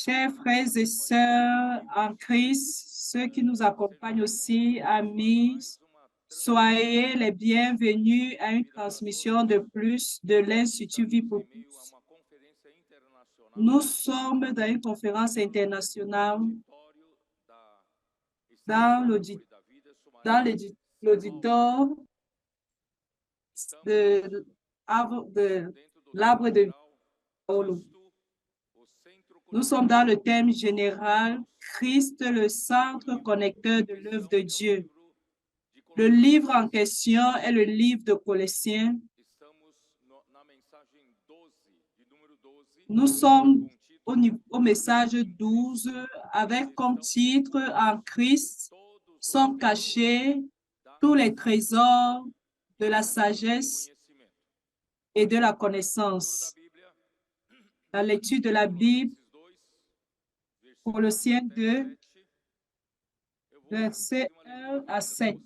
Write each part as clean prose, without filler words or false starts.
Chers frères et sœurs en Christ, ceux qui nous accompagnent aussi, amis, soyez les bienvenus à une transmission de plus de l'Institut Vie pour tous. Nous sommes dans une conférence internationale dans l'auditoire de l'arbre de Paolo. Nous sommes dans le thème général Christ, le centre connecteur de l'œuvre de Dieu. Le livre en question est le livre de Colossiens. Nous sommes au message 12 avec comme titre en Christ sont cachés tous les trésors de la sagesse et de la connaissance. La lecture de la Bible, Colossiens 2, versets 1 à 7.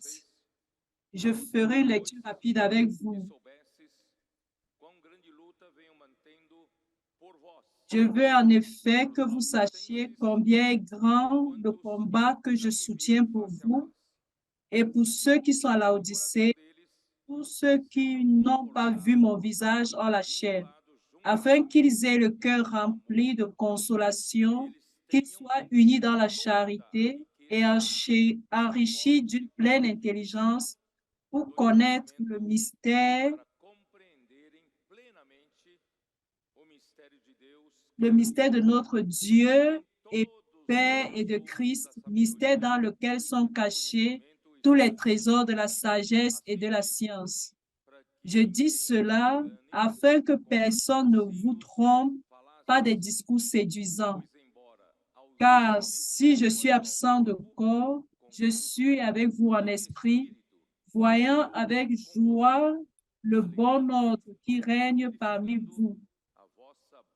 Je ferai une lecture rapide avec vous. Je veux en effet que vous sachiez combien est grand le combat que je soutiens pour vous et pour ceux qui sont à Laodicée, pour ceux qui n'ont pas vu mon visage en la chair, afin qu'ils aient le cœur rempli de consolation, qu'ils soient unis dans la charité et enrichis d'une pleine intelligence pour connaître le mystère de notre Dieu et Père et de Christ, mystère dans lequel sont cachés tous les trésors de la sagesse et de la science. Je dis cela afin que personne ne vous trompe par des discours séduisants. Car si je suis absent de corps, je suis avec vous en esprit, voyant avec joie le bon ordre qui règne parmi vous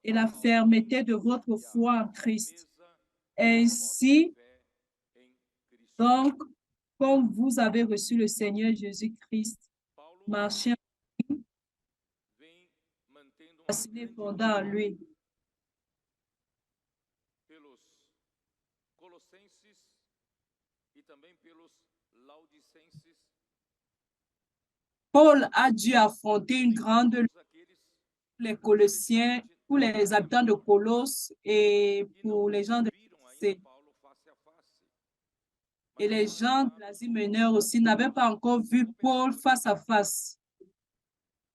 et la fermeté de votre foi en Christ. Ainsi, donc, comme vous avez reçu le Seigneur Jésus-Christ, marchez fondant en lui. Paul a dû affronter une grande lutte pour les Colossiens, pour les habitants de Colosse et pour les gens de l'Asie. Et les gens de l'Asie mineure aussi n'avaient pas encore vu Paul face à face.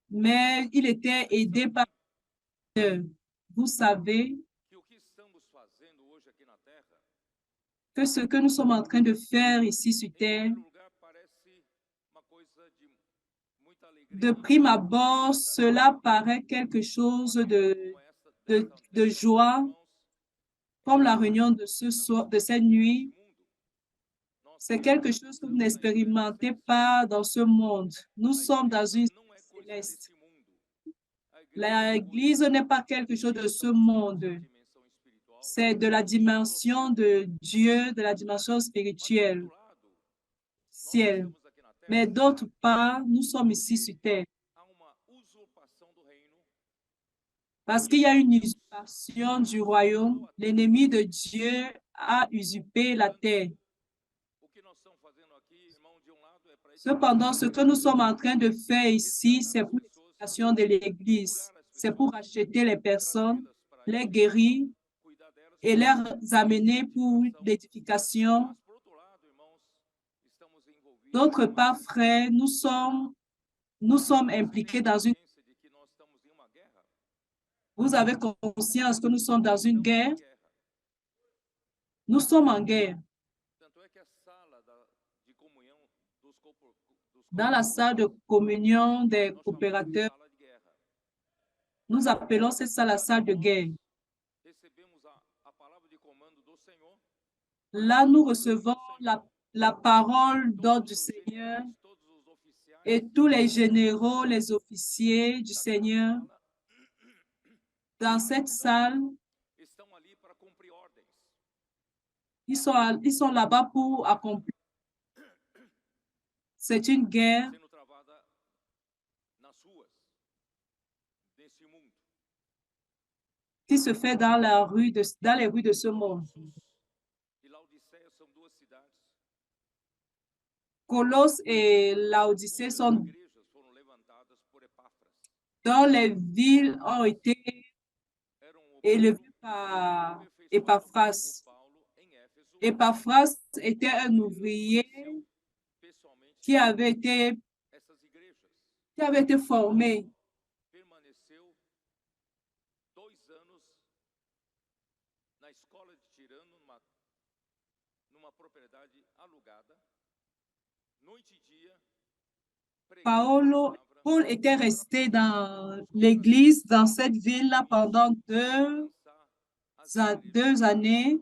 Mais il était aidé par Dieu. Vous savez que ce que nous sommes en train de faire ici sur Terre, de prime abord, cela paraît quelque chose de joie, comme la réunion de ce soir, de cette nuit. C'est quelque chose que vous n'expérimentez pas dans ce monde. Nous sommes dans une céleste. L'Église n'est pas quelque chose de ce monde. C'est de la dimension de Dieu, de la dimension spirituelle, ciel. Mais d'autre part, nous sommes ici sur terre. Parce qu'il y a une usurpation du royaume, l'ennemi de Dieu a usurpé la terre. Cependant, ce que nous sommes en train de faire ici, c'est pour l'éducation de l'Église. C'est pour acheter les personnes, les guérir et les amener pour l'édification. D'autre part, frères, nous sommes impliqués dans une... Vous avez conscience que nous sommes dans une guerre? Nous sommes en guerre. Dans la salle de communion des coopérateurs, nous appelons cette salle la salle de guerre. Là, nous recevons la parole d'ordre du Seigneur et tous les généraux, les officiers du Seigneur dans cette salle, ils sont là-bas pour accomplir. C'est une guerre qui se fait dans les rues de ce monde. Colosse et Laodicée sont dont les villes ont été élevées par Épaphras. Épaphras était un ouvrier qui avait été formé. Paul était resté dans l'église, dans cette ville-là pendant 2 années.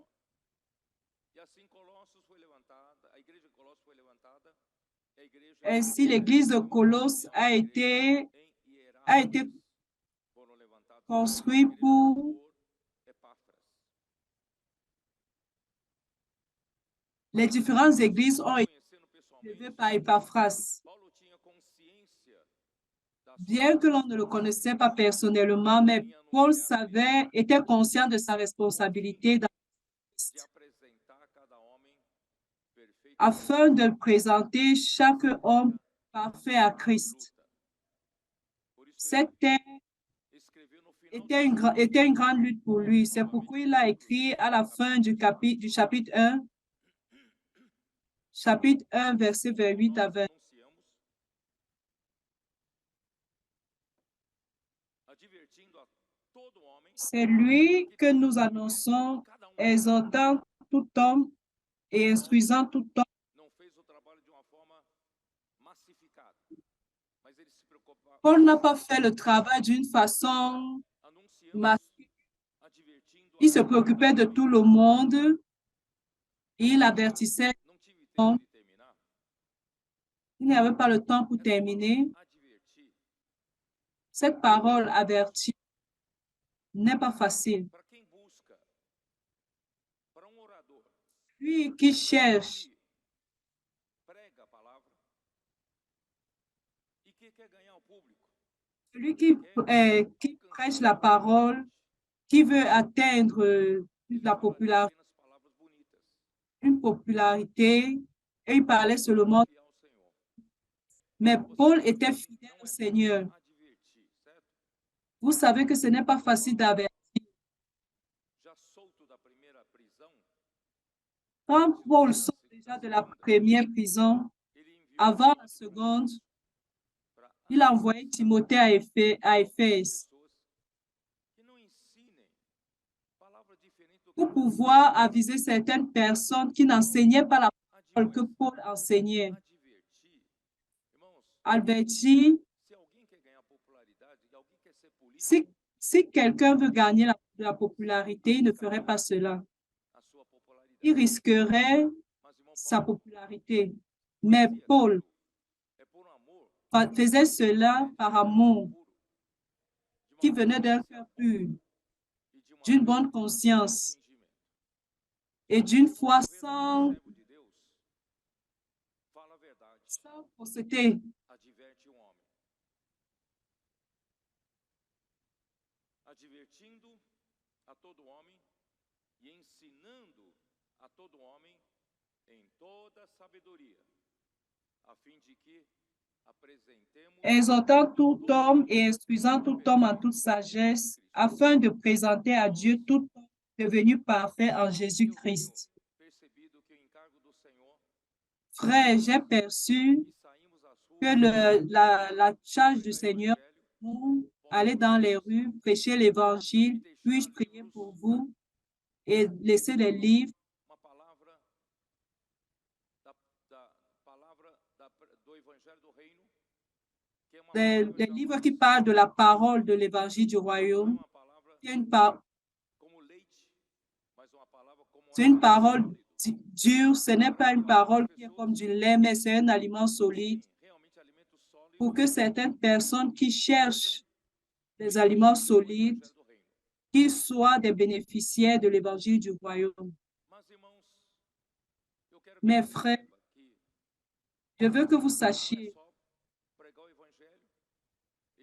Ainsi, l'église de Colosse a été construite pour les différentes églises ont été élevées par Épaphras. Bien que l'on ne le connaissait pas personnellement, mais Paul était conscient de sa responsabilité dans Christ, afin de présenter chaque homme parfait à Christ. C'était une grande lutte pour lui. C'est pourquoi il a écrit à la fin du chapitre 1, verset 28 à 20. C'est lui que nous annonçons, exhortant tout homme et instruisant tout homme. Paul n'a pas fait le travail d'une façon massive. Il se préoccupait de tout le monde. Il avertissait. Il n'y avait pas le temps pour terminer. Cette parole avertie n'est pas facile. Lui qui cherche celui qui prêche la parole, qui veut atteindre une popularité, et il parlait seulement. Mais Paul était fidèle au Seigneur. Vous savez que ce n'est pas facile d'avertir. Quand Paul sort déjà de la première prison, avant la seconde, il a envoyé Timothée à Éphèse pour pouvoir aviser certaines personnes qui n'enseignaient pas la parole que Paul enseignait. Alberti, si quelqu'un veut gagner la popularité, il ne ferait pas cela. Il risquerait sa popularité. Mais Paul faisait cela par amour, qui venait d'un cœur pur, d'une bonne conscience et d'une foi sans fausseté. Exhortant tout homme et instruisant tout homme en toute sagesse, afin de présenter à Dieu tout homme devenu parfait en Jésus-Christ. Frère, j'ai perçu que la charge du Seigneur pour aller dans les rues, prêcher l'Évangile, puis-je prier pour vous et laisser les livres des livres qui parlent de la parole de l'Évangile du Royaume. C'est une parole dure, ce n'est pas une parole qui est comme du lait, mais c'est un aliment solide pour que certaines personnes qui cherchent des aliments solides, qu'ils soient des bénéficiaires de l'Évangile du Royaume. Mes frères, je veux que vous sachiez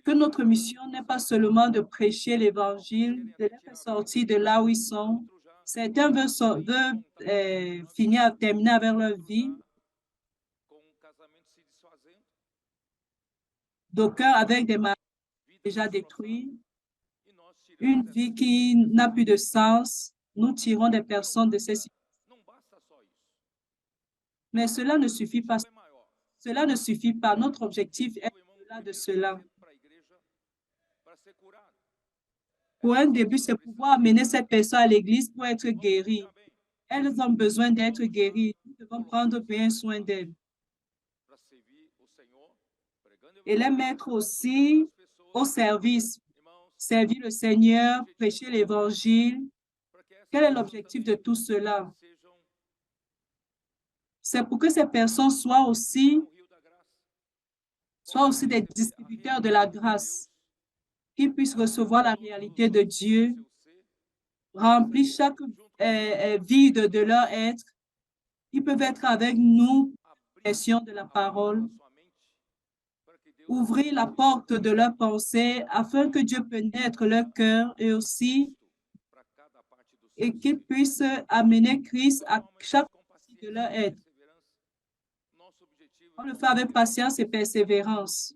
que notre mission n'est pas seulement de prêcher l'Évangile, de les faire sortir de là où ils sont. Certains veulent terminer avec leur vie, d'aucuns avec des mariages déjà détruits, une vie qui n'a plus de sens. Nous tirons des personnes de ces situations. Mais cela ne suffit pas. Cela ne suffit pas. Notre objectif est au-delà de cela. Pour un début, c'est pouvoir amener cette personne à l'église pour être guérie. Elles ont besoin d'être guéries. Nous devons prendre bien soin d'elles. Et les mettre aussi au service. Servir le Seigneur, prêcher l'Évangile. Quel est l'objectif de tout cela? C'est pour que ces personnes soient aussi des distributeurs de la grâce, qu'ils puissent recevoir la réalité de Dieu, remplir chaque vide de leur être. Ils peuvent être avec nous, question de la parole, ouvrir la porte de leur pensée afin que Dieu pénètre leur cœur et aussi et qu'ils puissent amener Christ à chaque partie de leur être. On le fait avec patience et persévérance.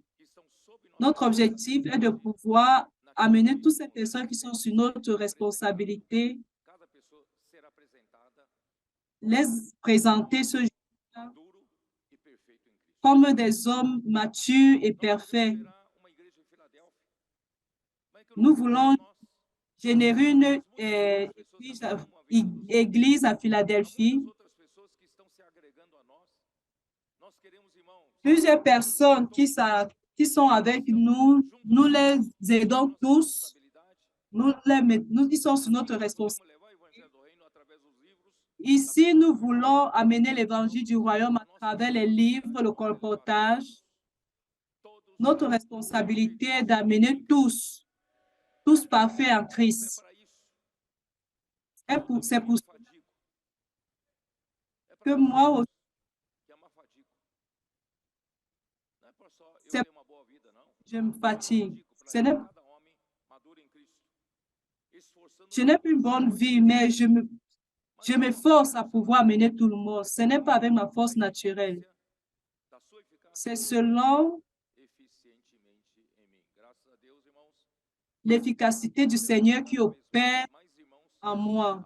Notre objectif est de pouvoir amener toutes ces personnes qui sont sur notre responsabilité, les présenter ce jour-là comme des hommes matures et parfaits. Nous voulons générer une église à Philadelphie. Plusieurs personnes qui sont avec nous, nous les aidons tous, nous qui sont sur notre responsabilité. Ici, nous voulons amener l'évangile du royaume à travers les livres, le colportage. Notre responsabilité est d'amener tous parfaits en Christ. C'est pour ça que moi aussi, je me fatigue. Je n'ai plus une bonne vie, mais je m'efforce à pouvoir amener tout le monde. Ce n'est pas avec ma force naturelle. C'est selon l'efficacité du Seigneur qui opère en moi.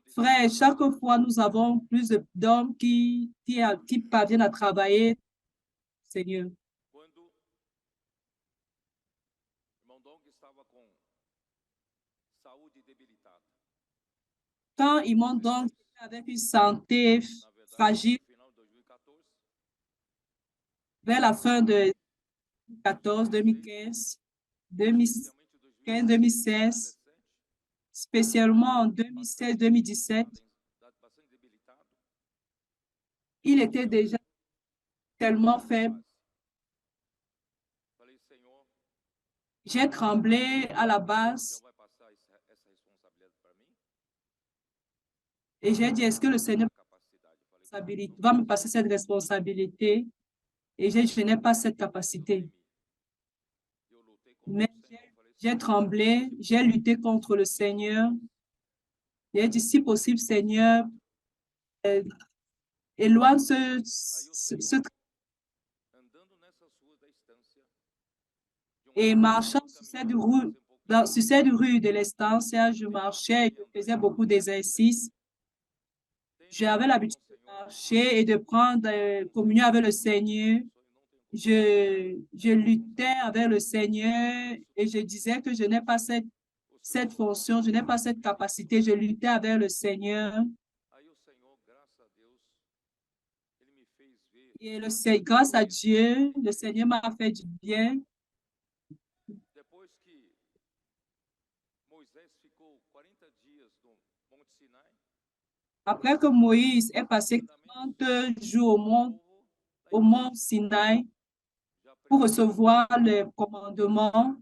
Frère, chaque fois, nous avons plus d'hommes qui parviennent à travailler, Seigneur. Quand ils m'ont donc avec une santé fragile, vers la fin de 2014, 2015, 2016, spécialement en 2016-2017, il était déjà tellement faible. J'ai tremblé à la base et j'ai dit, est-ce que le Seigneur va me passer cette responsabilité? Et je n'ai pas cette capacité. Mais j'ai tremblé, j'ai lutté contre le Seigneur. J'ai dit, si possible, Seigneur, éloigne et marchant sur cette rue de l'Estancia, je marchais et je faisais beaucoup d'exercices. J'avais l'habitude de marcher et de prendre communion avec le Seigneur. Je luttais avec le Seigneur et je disais que je n'ai pas cette fonction, je n'ai pas cette capacité. Je luttais avec le Seigneur. Et grâce à Dieu, le Seigneur m'a fait du bien. Après que Moïse ait passé 40 jours au mont Sinaï pour recevoir le commandement,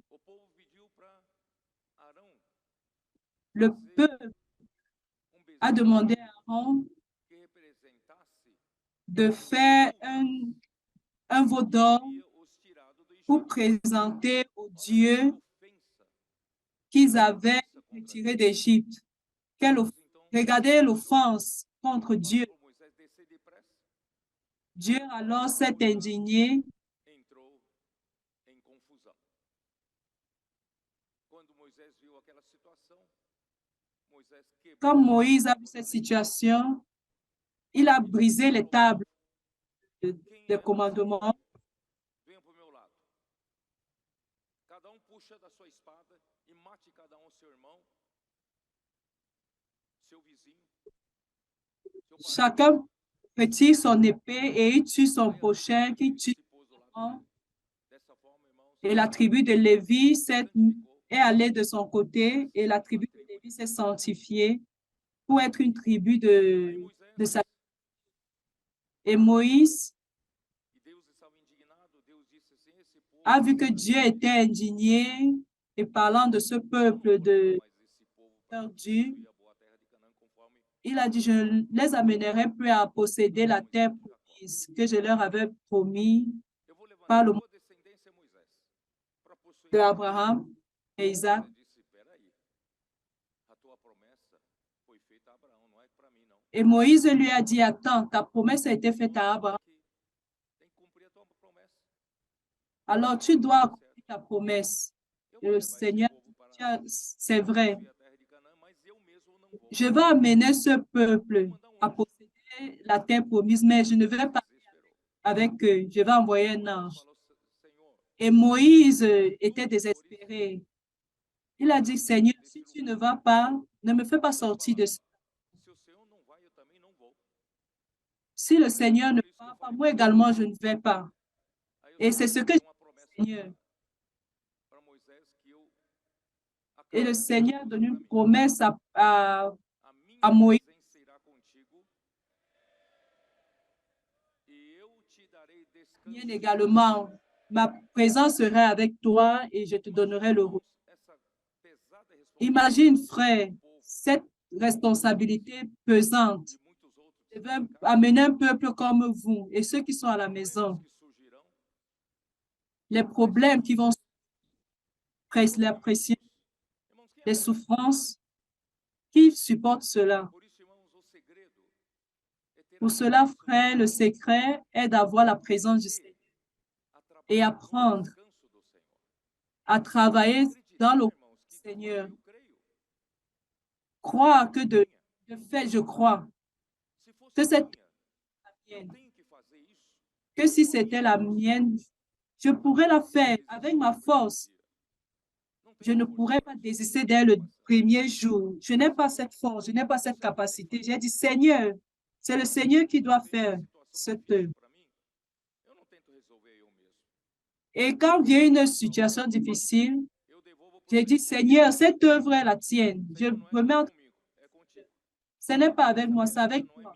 le peuple a demandé à Aaron de faire un veau d'or pour présenter au Dieu qu'ils avaient retiré d'Égypte. Regardez l'offense contre Dieu. Dieu alors s'est indigné. Quand Moïse a vu cette situation, il a brisé les tables des commandements. Chacun retire son épée et il tue son prochain, qui tue son. Et la tribu de Lévi est allée de son côté et la tribu de Lévi s'est sanctifiée pour être une tribu de sa. Et Moïse a vu que Dieu était indigné et parlant de ce peuple de perdu, il a dit, je les amènerai plus à posséder la terre promise que je leur avais promis par le mot de Abraham et Isaac. Et Moïse lui a dit, attends, ta promesse a été faite à Abraham. Alors tu dois accomplir ta promesse. Et le Seigneur, c'est vrai. Je vais amener ce peuple à posséder la terre promise, mais je ne vais pas avec eux. Je vais envoyer un ange. Et Moïse était désespéré. Il a dit, Seigneur, si tu ne vas pas, ne me fais pas sortir de ça. Si le Seigneur ne va pas, moi également, je ne vais pas. Et c'est ce que je dis, Seigneur. Et le Seigneur donne une promesse à Moïse. Également, ma présence sera avec toi et je te donnerai le repos. Imagine, frère, cette responsabilité pesante. Je vais amener un peuple comme vous et ceux qui sont à la maison. Les problèmes qui vont la pression, les souffrances, qui supportent cela? Pour cela, frère, le secret est d'avoir la présence du Seigneur et apprendre à travailler dans le Seigneur. Croire que de fait, je crois que c'est la mienne. Que si c'était la mienne, je pourrais la faire avec ma force. Je ne pourrais pas désister dès le premier jour. Je n'ai pas cette force, je n'ai pas cette capacité. J'ai dit, Seigneur, c'est le Seigneur qui doit faire cette œuvre. Et quand vient une situation difficile, j'ai dit, Seigneur, cette œuvre est la tienne. Je remets entre. Ce n'est pas avec moi, c'est avec toi.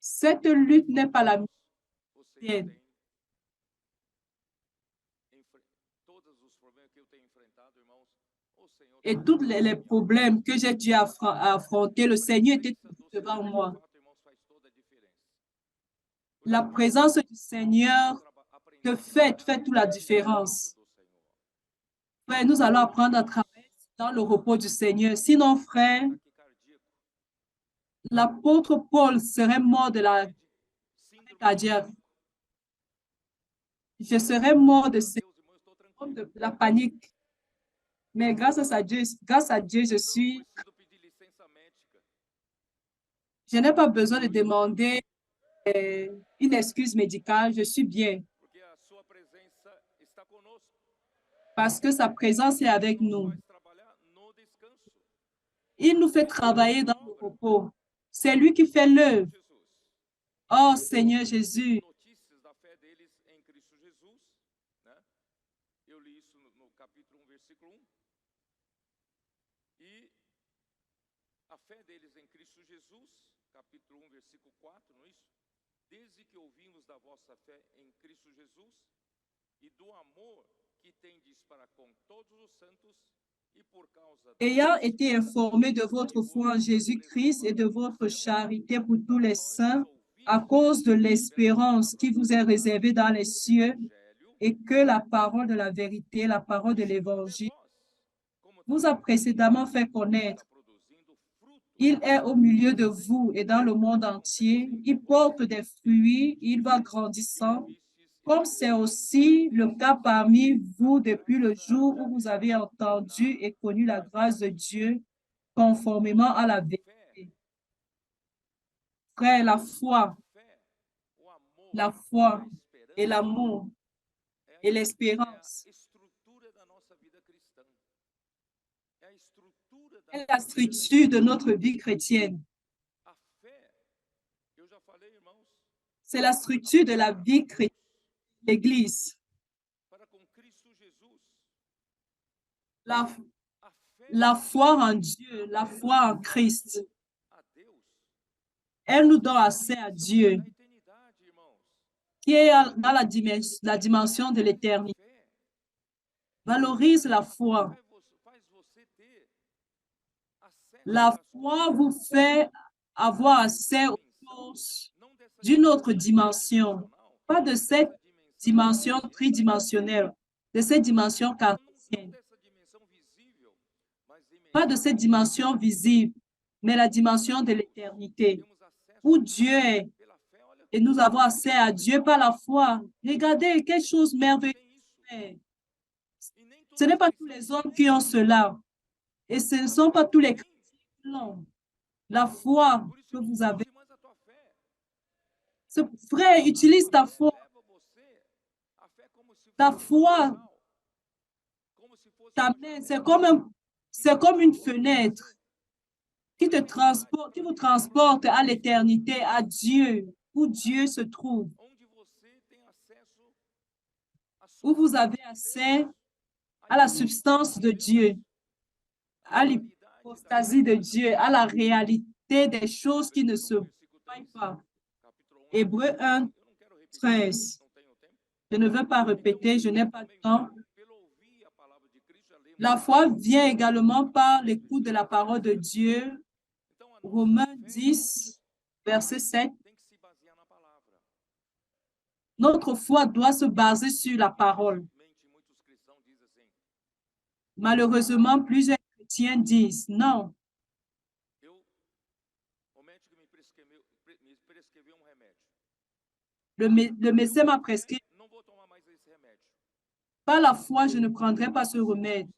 Cette lutte n'est pas la mienne. Et tous les problèmes que j'ai dû affronter, le Seigneur était devant moi. La présence du Seigneur fait toute la différence. Frère, nous allons apprendre à travailler dans le repos du Seigneur. Sinon, frère, l'apôtre Paul serait mort de la cardiaque. Je serais mort de la panique. Mais grâce à Dieu, je n'ai pas besoin de demander une excuse médicale. Je suis bien. Parce que sa présence est avec nous. Il nous fait travailler dans le repos. C'est lui qui fait l'œuvre. Oh Seigneur Jésus. Desde que ouvimos da vossa fé em Cristo Jesus e do amor que tendes para com todos os santos e por causa ayant été informé de votre foi en Jésus-Christ et de votre charité pour tous les saints à cause de l'espérance qui vous est réservée dans les cieux et que la parole de la vérité, la parole de l'Évangile, vous a précédemment fait connaître. Il est au milieu de vous et dans le monde entier. Il porte des fruits, il va grandissant, comme c'est aussi le cas parmi vous depuis le jour où vous avez entendu et connu la grâce de Dieu conformément à la vérité. Frère, la foi et l'amour et l'espérance est la structure de notre vie chrétienne. C'est la structure de la vie chrétienne de l'Église. La foi en Dieu, la foi en Christ, elle nous donne accès à Dieu, qui est dans la dimension de l'éternité. Valorise la foi. La foi vous fait avoir accès aux choses d'une autre dimension, pas de cette dimension tridimensionnelle, de cette dimension cartésienne, pas de cette dimension visible, mais la dimension de l'éternité, où Dieu est. Et nous avons accès à Dieu par la foi. Regardez, quelque chose merveilleux. Ce n'est pas tous les hommes qui ont cela. Et ce ne sont pas tous les chrétiens. Non. La foi que vous avez. Frère, utilise ta foi. Ta foi t'amène. C'est comme une fenêtre qui vous transporte à l'éternité, à Dieu, où Dieu se trouve. Où vous avez accès à la substance de Dieu, à l'hypostasie de Dieu, à la réalité des choses qui ne se voient pas. Hébreux 1, 13. Je ne veux pas répéter, je n'ai pas de temps. La foi vient également par l'écoute de la parole de Dieu. Romains 10, verset 7. Notre foi doit se baser sur la parole. Malheureusement, plusieurs chrétiens disent non. Le médecin m'a prescrit. Par la foi, je ne prendrai pas ce remède.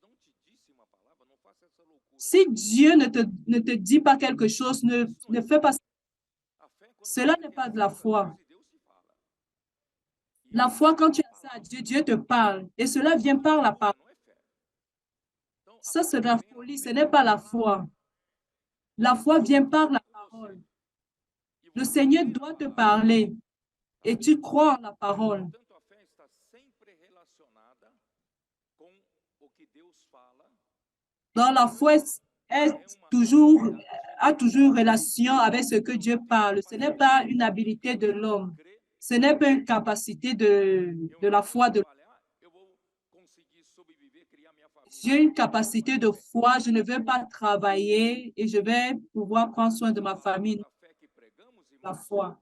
Si Dieu ne te dit pas quelque chose, ne fais pas ça. Cela n'est pas de la foi. La foi, quand tu as ça à Dieu, Dieu te parle. Et cela vient par la parole. Ça, c'est de la folie. Ce n'est pas la foi. La foi vient par la parole. Le Seigneur doit te parler. Et tu crois en la parole. Dans la foi a toujours relation avec ce que Dieu parle. Ce n'est pas une habilité de l'homme. Ce n'est pas une capacité de la foi de l'homme. J'ai une capacité de foi, je ne vais pas travailler et je vais pouvoir prendre soin de ma famille. La foi.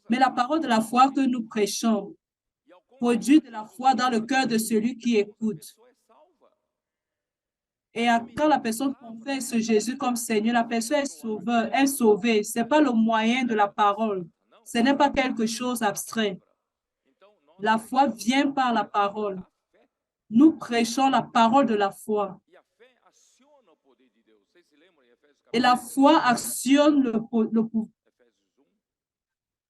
Mais la parole de la foi que nous prêchons produit de la foi dans le cœur de celui qui écoute. Et quand la personne confesse Jésus comme Seigneur, la personne est sauvée. Ce n'est pas le moyen de la parole. Ce n'est pas quelque chose d'abstrait. La foi vient par la parole. Nous prêchons la parole de la foi. Et la foi actionne le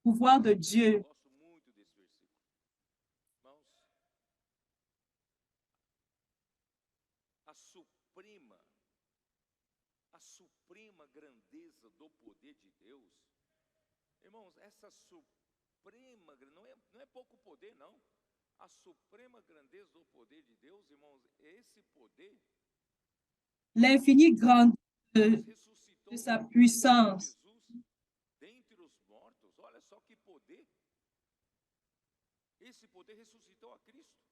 pouvoir de Dieu. Irmãos, essa suprema, não é pouco poder, não. A suprema grandeza do poder de Deus, irmãos, esse poder. L'infini grandeur de sa puissance. Dentre os mortos, olha só que poder. Esse poder ressuscitou a Cristo.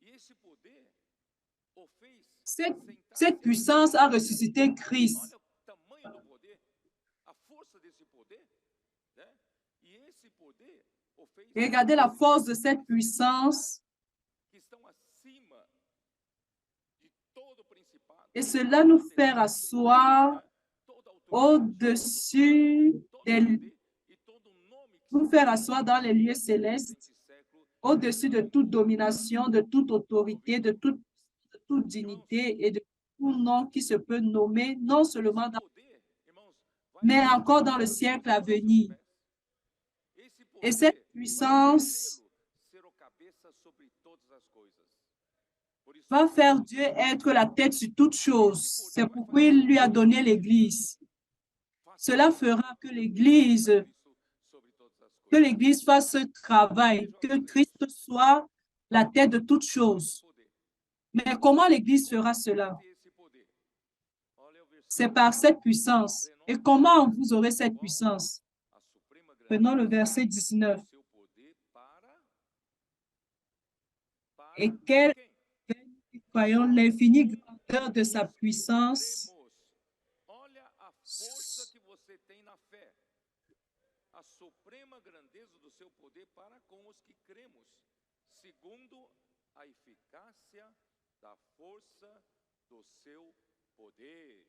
E esse poder o fez. Cette puissance a ressuscité Christ. Olha o tamanho do poder, a força desse poder, né? E esse poder Et regardez la force de cette puissance. Et cela nous fait asseoir au-dessus nous faire asseoir dans les lieux célestes, au-dessus de toute domination, de toute autorité, de toute dignité et de tout nom qui se peut nommer, non seulement mais encore dans le siècle à venir. Et cette puissance va faire Dieu être la tête sur toutes choses. C'est pourquoi il lui a donné l'Église. Cela fera que l'Église fasse ce travail, que Christ soit la tête de toutes choses. Mais comment l'Église fera cela? C'est par cette puissance. Et comment vous aurez cette puissance? Prenons le verset 19. Et quelle voyons l'infinie grandeur de sa puissance. A suprema grandeza do seu poder para com os que cremos, segundo a eficácia da força do seu poder.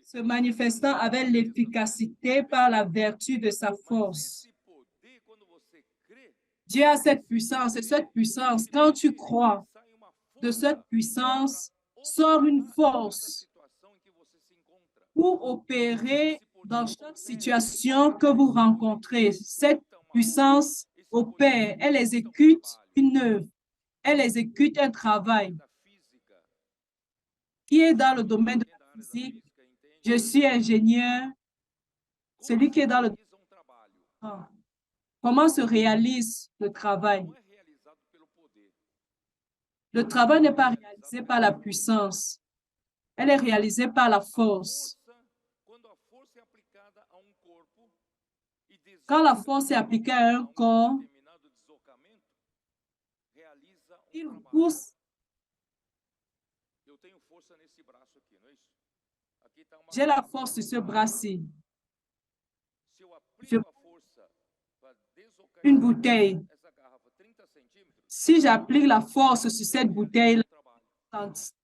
Se manifestant avec l'efficacité par la vertu de sa force. Dieu a cette puissance, et cette puissance, quand tu crois, de cette puissance sort une force pour opérer dans chaque situation que vous rencontrez. Cette puissance opère, elle exécute une œuvre, elle exécute un travail qui est dans le domaine de la physique. Je suis ingénieur, celui qui est dans le... Comment se réalise le travail? Le travail n'est pas réalisé par la puissance, elle est réalisée par la force. Quand la force est appliquée à un corps, il pousse. J'ai la force sur ce bras-ci. Une bouteille. Si j'applique la force sur cette bouteille,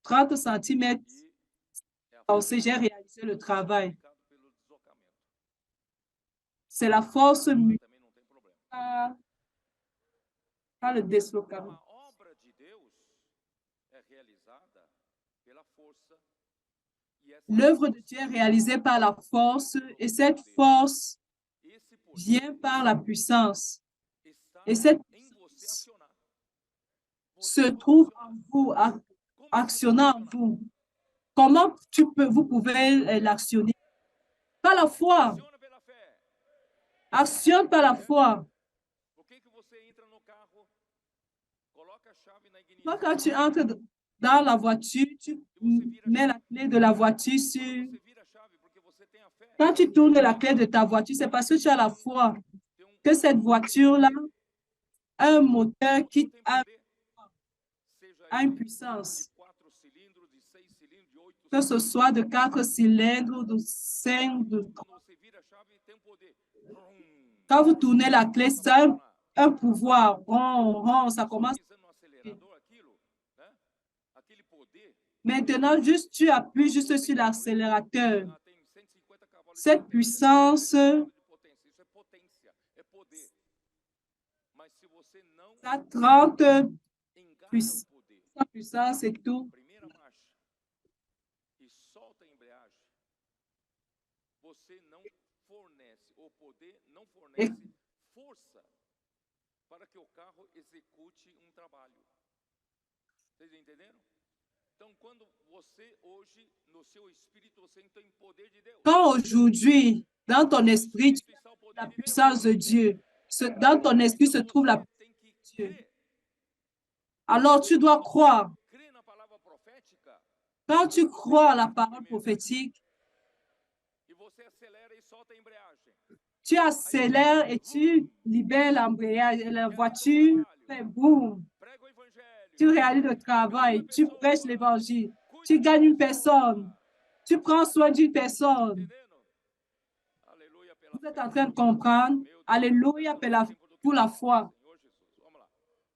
30 cm, j'ai réalisé le travail. C'est la force pas le déslocament. L'œuvre de Dieu est réalisée par la force et cette force vient par la puissance. Et cette puissance se trouve en vous, actionnant en vous. Comment vous pouvez l'actionner? Par la foi. Actionne par la foi. Quand tu entres dans la voiture, tu mets la clé de la voiture sur... Quand tu tournes la clé de ta voiture, c'est parce que tu as la foi que cette voiture-là a un moteur qui a une puissance. Que ce soit de 4 cylindres, de 5, de 3. Quand vous tournez la clé, c'est un pouvoir. Ça commence. Maintenant, juste tu appuies juste sur l'accélérateur. Cette puissance, ça 30 puissance et tout. Et para que o carro execute trabalho. Vocês entenderam? Então, quando você hoje no seu espírito você tem poder de Deus. Quand aujourd'hui dans ton esprit tu as la puissance de Dieu, dans ton esprit se trouve la puissance de Dieu. Alors tu dois croire. Quand tu crois à la parole prophétique, tu accélères et tu libères l'embrayage et la voiture fait boum. Tu réalises le travail, tu prêches l'évangile, tu gagnes une personne, tu prends soin d'une personne. Vous êtes en train de comprendre? Alléluia pour la foi.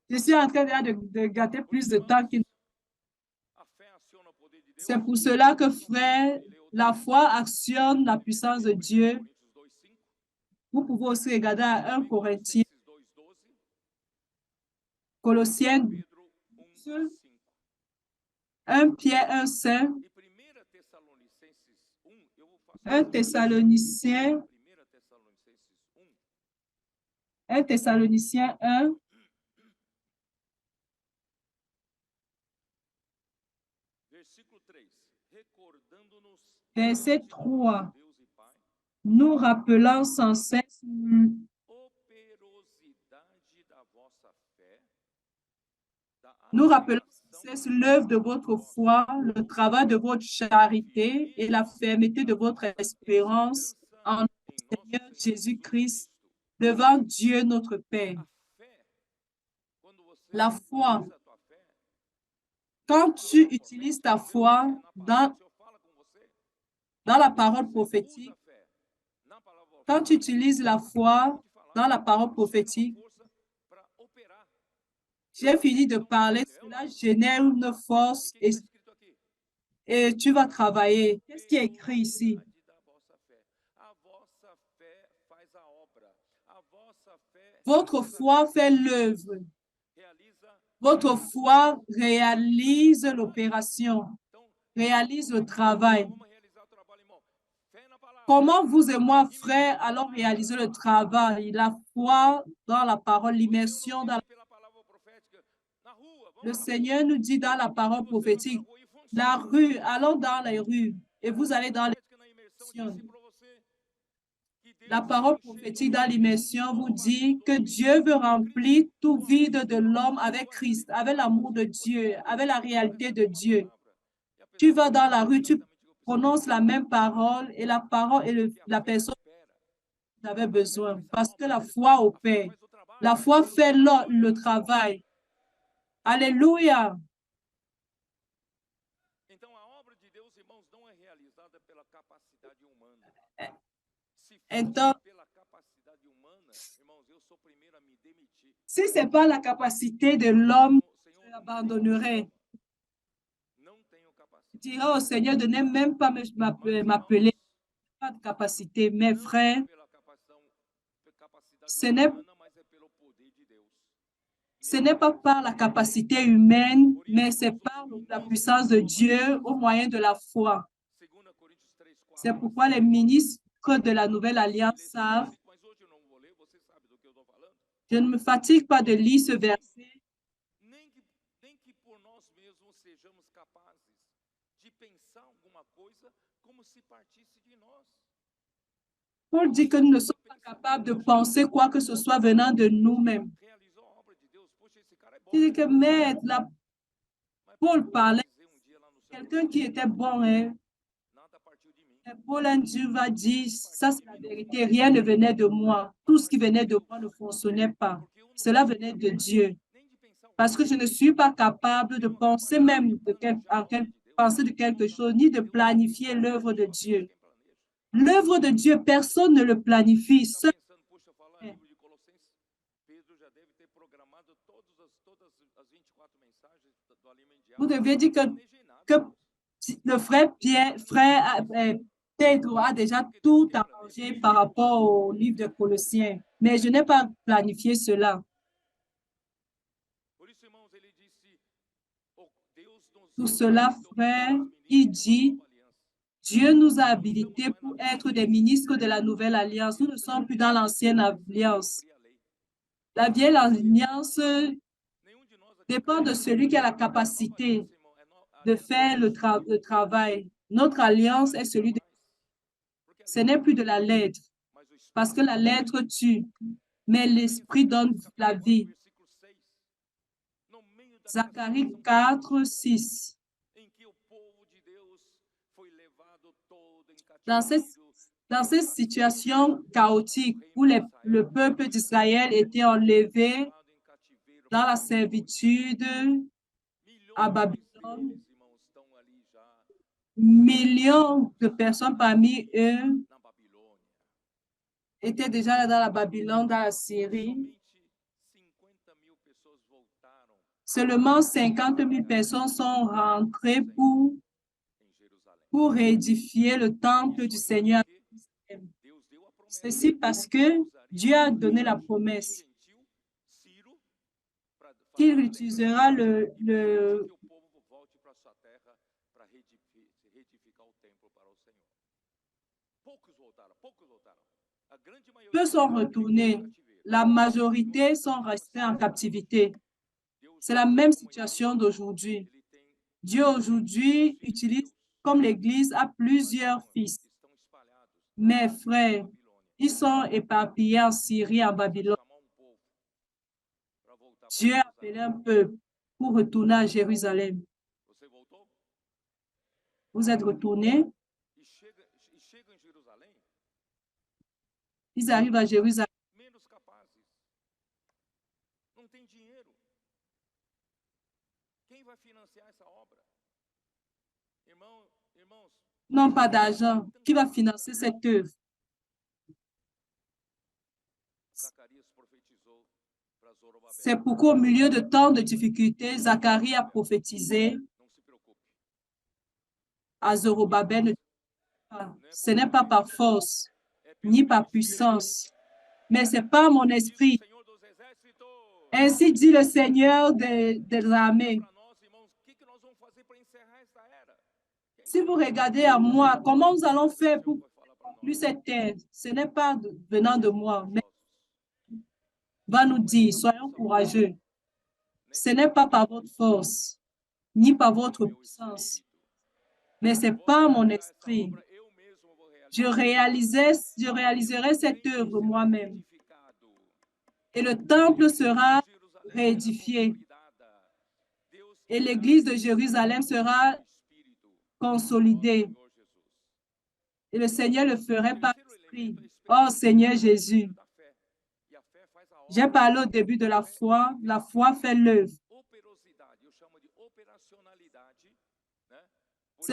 Je suis en train de gâter plus de temps qu'il. C'est pour cela que, frère, la foi actionne la puissance de Dieu. Vous pouvez aussi regarder à 1 Corinthiens, Colossiens 1 Pierre 1, 5, 1 Thessaloniciens, 1 Thessaloniciens 1, verset 3. Nous rappelant sans cesse l'œuvre de votre foi, le travail de votre charité et la fermeté de votre espérance en notre Seigneur Jésus-Christ devant Dieu notre Père. La foi, quand tu utilises ta foi dans la parole prophétique, quand tu utilises la foi dans la parole prophétique, j'ai fini de parler, cela génère une force et tu vas travailler. Qu'est-ce qui est écrit ici? Votre foi fait l'œuvre. Votre foi réalise l'opération, réalise le travail. Comment vous et moi, frères, allons réaliser le travail? La foi dans la parole, l'immersion dans la. Le Seigneur nous dit dans la parole prophétique, la rue, allons dans les rues et vous allez dans l'immersion. La parole prophétique dans l'immersion vous dit que Dieu veut remplir tout vide de l'homme avec Christ, avec l'amour de Dieu, avec la réalité de Dieu. Tu vas dans la rue, tu prononces la même parole et la parole et la personne avait besoin parce que la foi opère. La foi fait le travail. Alléluia. Si ce n'est pas la capacité de l'homme, je l'abandonnerai. Je dirais au Seigneur de ne même pas m'appeler. Pas de capacité, mes frères. Ce n'est pas par la capacité humaine, mais c'est par la puissance de Dieu au moyen de la foi. C'est pourquoi les ministres de la Nouvelle Alliance savent. Je ne me fatigue pas de lire ce verset. Paul dit que nous ne sommes pas capables de penser quoi que ce soit venant de nous-mêmes. Il dit que maître, Paul parlait de quelqu'un qui était bon. Hein? Et Paul un jour va dire, ça c'est la vérité, rien ne venait de moi. Tout ce qui venait de moi ne fonctionnait pas. Cela venait de Dieu. Parce que je ne suis pas capable de penser même penser de quelque chose, ni de planifier l'œuvre de Dieu. L'œuvre de Dieu, personne ne le planifie. Vous devez dire que le frère Pedro a déjà tout arrangé par rapport au livre de Colossiens, mais je n'ai pas planifié cela. Pour cela, frère, il dit, Dieu nous a habilités pour être des ministres de la nouvelle alliance. Nous ne sommes plus dans l'ancienne alliance. La vieille alliance dépend de celui qui a la capacité de faire le travail. Notre alliance est celui de. Ce n'est plus de la lettre, parce que la lettre tue, mais l'esprit donne la vie. Zacharie 4, 6. Dans cette situation chaotique où le peuple d'Israël était enlevé dans la servitude à Babylone, millions de personnes parmi eux étaient déjà dans la Babylone, dans la Syrie. Seulement 50 000 personnes sont rentrées pour réédifier le temple du Seigneur. Ceci parce que Dieu a donné la promesse qu'il utilisera peu sont retournés. La majorité sont restés en captivité. C'est la même situation d'aujourd'hui. Dieu aujourd'hui utilise, comme l'Église, a plusieurs fils. Mes frères, ils sont éparpillés en Syrie, en Babylone. Dieu a appelé un peuple pour retourner à Jérusalem. Vous êtes retournés? Ils arrivent à Jérusalem. N'ont pas d'argent. Qui va financer cette œuvre? C'est pourquoi au milieu de tant de difficultés, Zacharie a prophétisé à Zorobabel. Ce n'est pas par force, ni par puissance, mais c'est par mon esprit. Ainsi dit le Seigneur des armées. Si vous regardez à moi, comment nous allons faire pour conclure cette terre? Ce n'est pas venant de moi, mais va nous dire, soyons courageux. Ce n'est pas par votre force, ni par votre puissance, mais c'est par mon esprit. Je réaliserai cette œuvre moi-même. Et le temple sera réédifié. Et l'église de Jérusalem sera consolidée. Et le Seigneur le ferait par l'esprit. Oh Seigneur Jésus, j'ai parlé au début de la foi fait l'œuvre.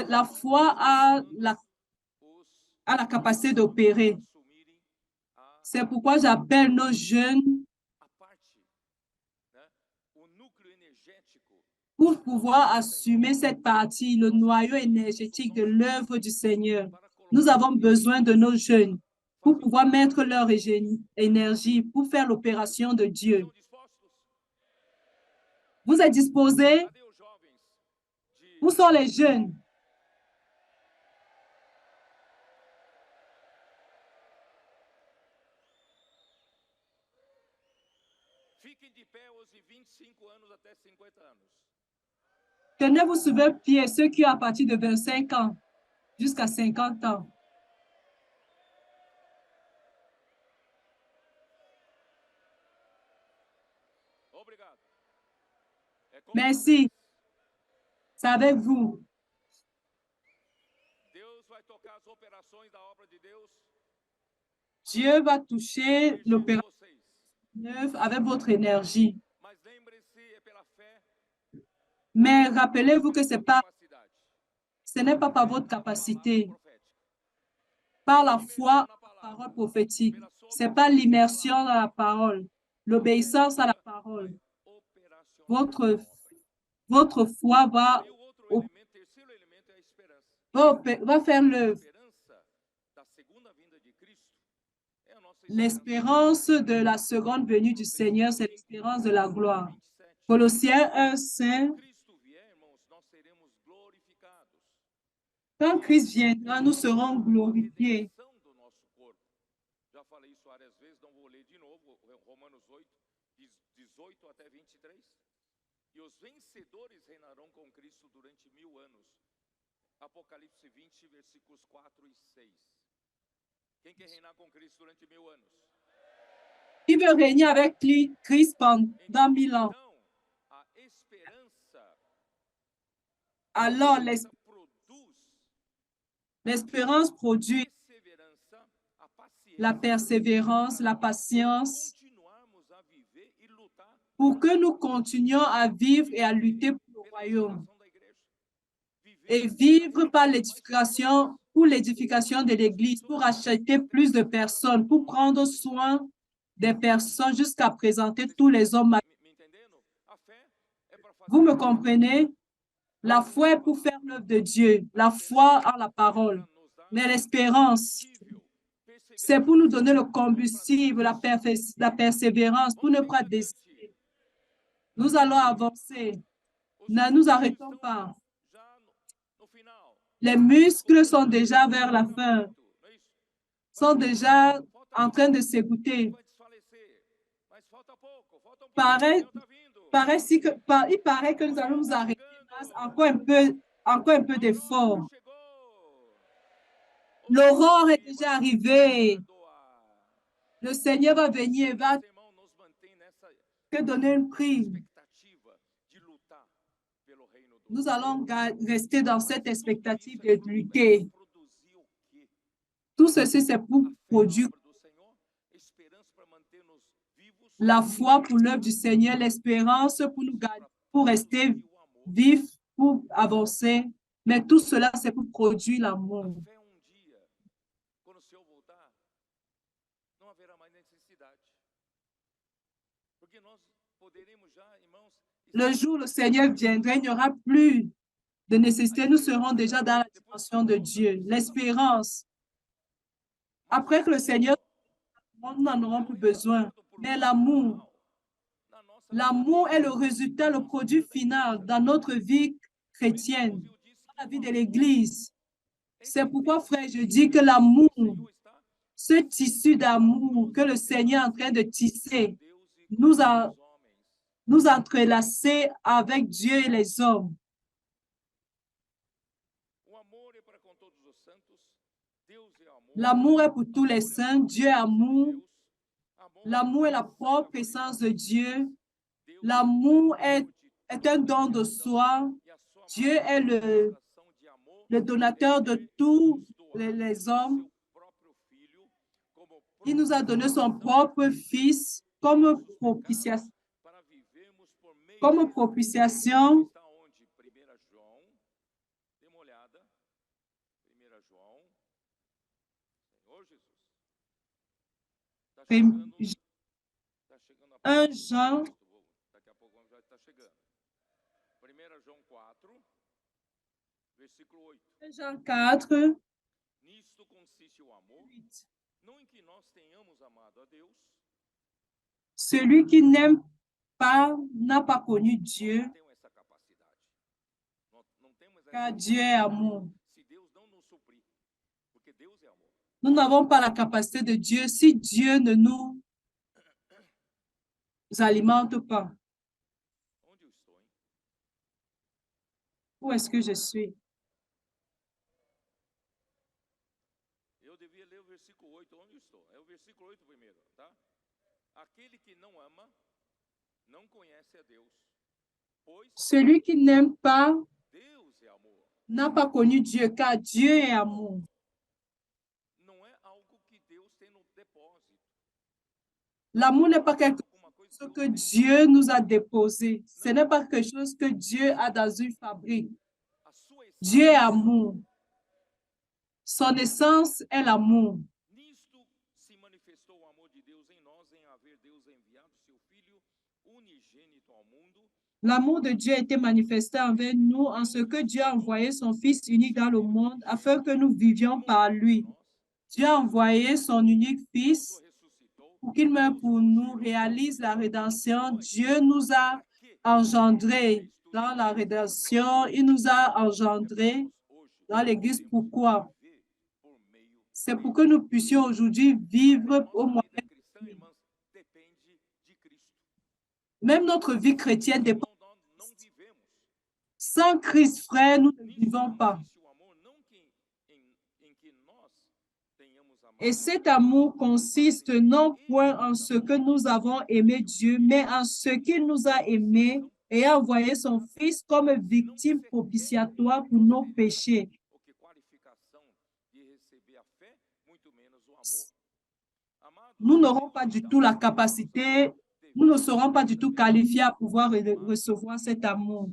La foi a la capacité d'opérer. C'est pourquoi j'appelle nos jeunes pour pouvoir assumer cette partie, le noyau énergétique de l'œuvre du Seigneur. Nous avons besoin de nos jeunes pour pouvoir mettre leur énergie pour faire l'opération de Dieu. Vous êtes disposés? Où sont les jeunes? Tenez-vous sur vos pieds, ceux qui ont à partir de 25 ans jusqu'à 50 ans. Merci. C'est avec vous. Dieu va toucher l'opération avec votre énergie. Mais rappelez-vous que ce n'est pas par votre capacité, par la foi en la parole prophétique. Ce n'est pas l'immersion dans la parole, l'obéissance à la parole. Votre foi va faire l'œuvre. L'espérance de la seconde venue du Seigneur, c'est l'espérance de la gloire. Colossiens 1:5. Quand Christ viendra, nous serons glorifiés. E os vencedores reinarão com Cristo durante 1000 anos. Apocalipse 20, versículos 4 e 6. Quem quer reinar com Cristo durante 1000 anos? Qui veut régner avec Christ pendant 1000 ans? Alors, l'espérance produit la persévérance, la patience, pour que nous continuions à vivre et à lutter pour le royaume et vivre par l'édification pour l'édification de l'Église, pour acheter plus de personnes, pour prendre soin des personnes jusqu'à présenter tous les hommes. Vous me comprenez? La foi est pour faire l'œuvre de Dieu, la foi en la parole. Mais l'espérance, c'est pour nous donner le combustible, la persévérance, pour ne pas décider. Nous allons avancer. Ne nous arrêtons pas. Les muscles sont déjà vers la fin, sont déjà en train de s'écouter. Il paraît que nous allons nous arrêter. Encore un peu d'effort. L'aurore est déjà arrivée. Le Seigneur va venir et va te donner une prime. Nous allons rester dans cette expectative de lutter. Tout ceci, c'est pour produire la foi pour l'œuvre du Seigneur, l'espérance pour nous garder, pour rester vifs, pour avancer. Mais tout cela, c'est pour produire l'amour. Le jour où le Seigneur viendra, il n'y aura plus de nécessité. Nous serons déjà dans la dimension de Dieu. L'espérance. Après que le Seigneur, nous n'en aurons plus besoin. Mais l'amour est le résultat, le produit final dans notre vie chrétienne, dans la vie de l'Église. C'est pourquoi, frère, je dis que l'amour, ce tissu d'amour que le Seigneur est en train de tisser, nous entrelacer avec Dieu et les hommes. L'amour est pour tous les saints. Dieu est amour. L'amour est la propre essence de Dieu. L'amour est un don de soi. Dieu est le donateur de tous les hommes. Il nous a donné son propre Fils comme propitiation. Comme propitiation. Un Jean 4. Celui qui n'aime pas n'a pas connu Dieu, car Dieu est amour. Nous n'avons pas la capacité de Dieu si Dieu ne nous alimente pas. Où est-ce que je suis? Celui qui n'aime pas n'a pas connu Dieu, car Dieu est amour. L'amour n'est pas quelque chose que Dieu nous a déposé. Ce n'est pas quelque chose que Dieu a dans une fabrique. Dieu est amour. Son essence est l'amour. L'amour de Dieu a été manifesté envers nous en ce que Dieu a envoyé son Fils unique dans le monde afin que nous vivions par lui. Dieu a envoyé son unique Fils pour qu'il meure pour nous, réalise la rédemption. Dieu nous a engendrés dans la rédemption. Il nous a engendrés dans l'Église. Pourquoi? C'est pour que nous puissions aujourd'hui vivre au moyen de lui. Même notre vie chrétienne dépend. Sans Christ, frère, nous ne vivons pas. Et cet amour consiste non point en ce que nous avons aimé Dieu, mais en ce qu'il nous a aimés et a envoyé son Fils comme victime propitiatoire pour nos péchés. Nous n'aurons pas du tout la capacité, nous ne serons pas du tout qualifiés à pouvoir recevoir cet amour.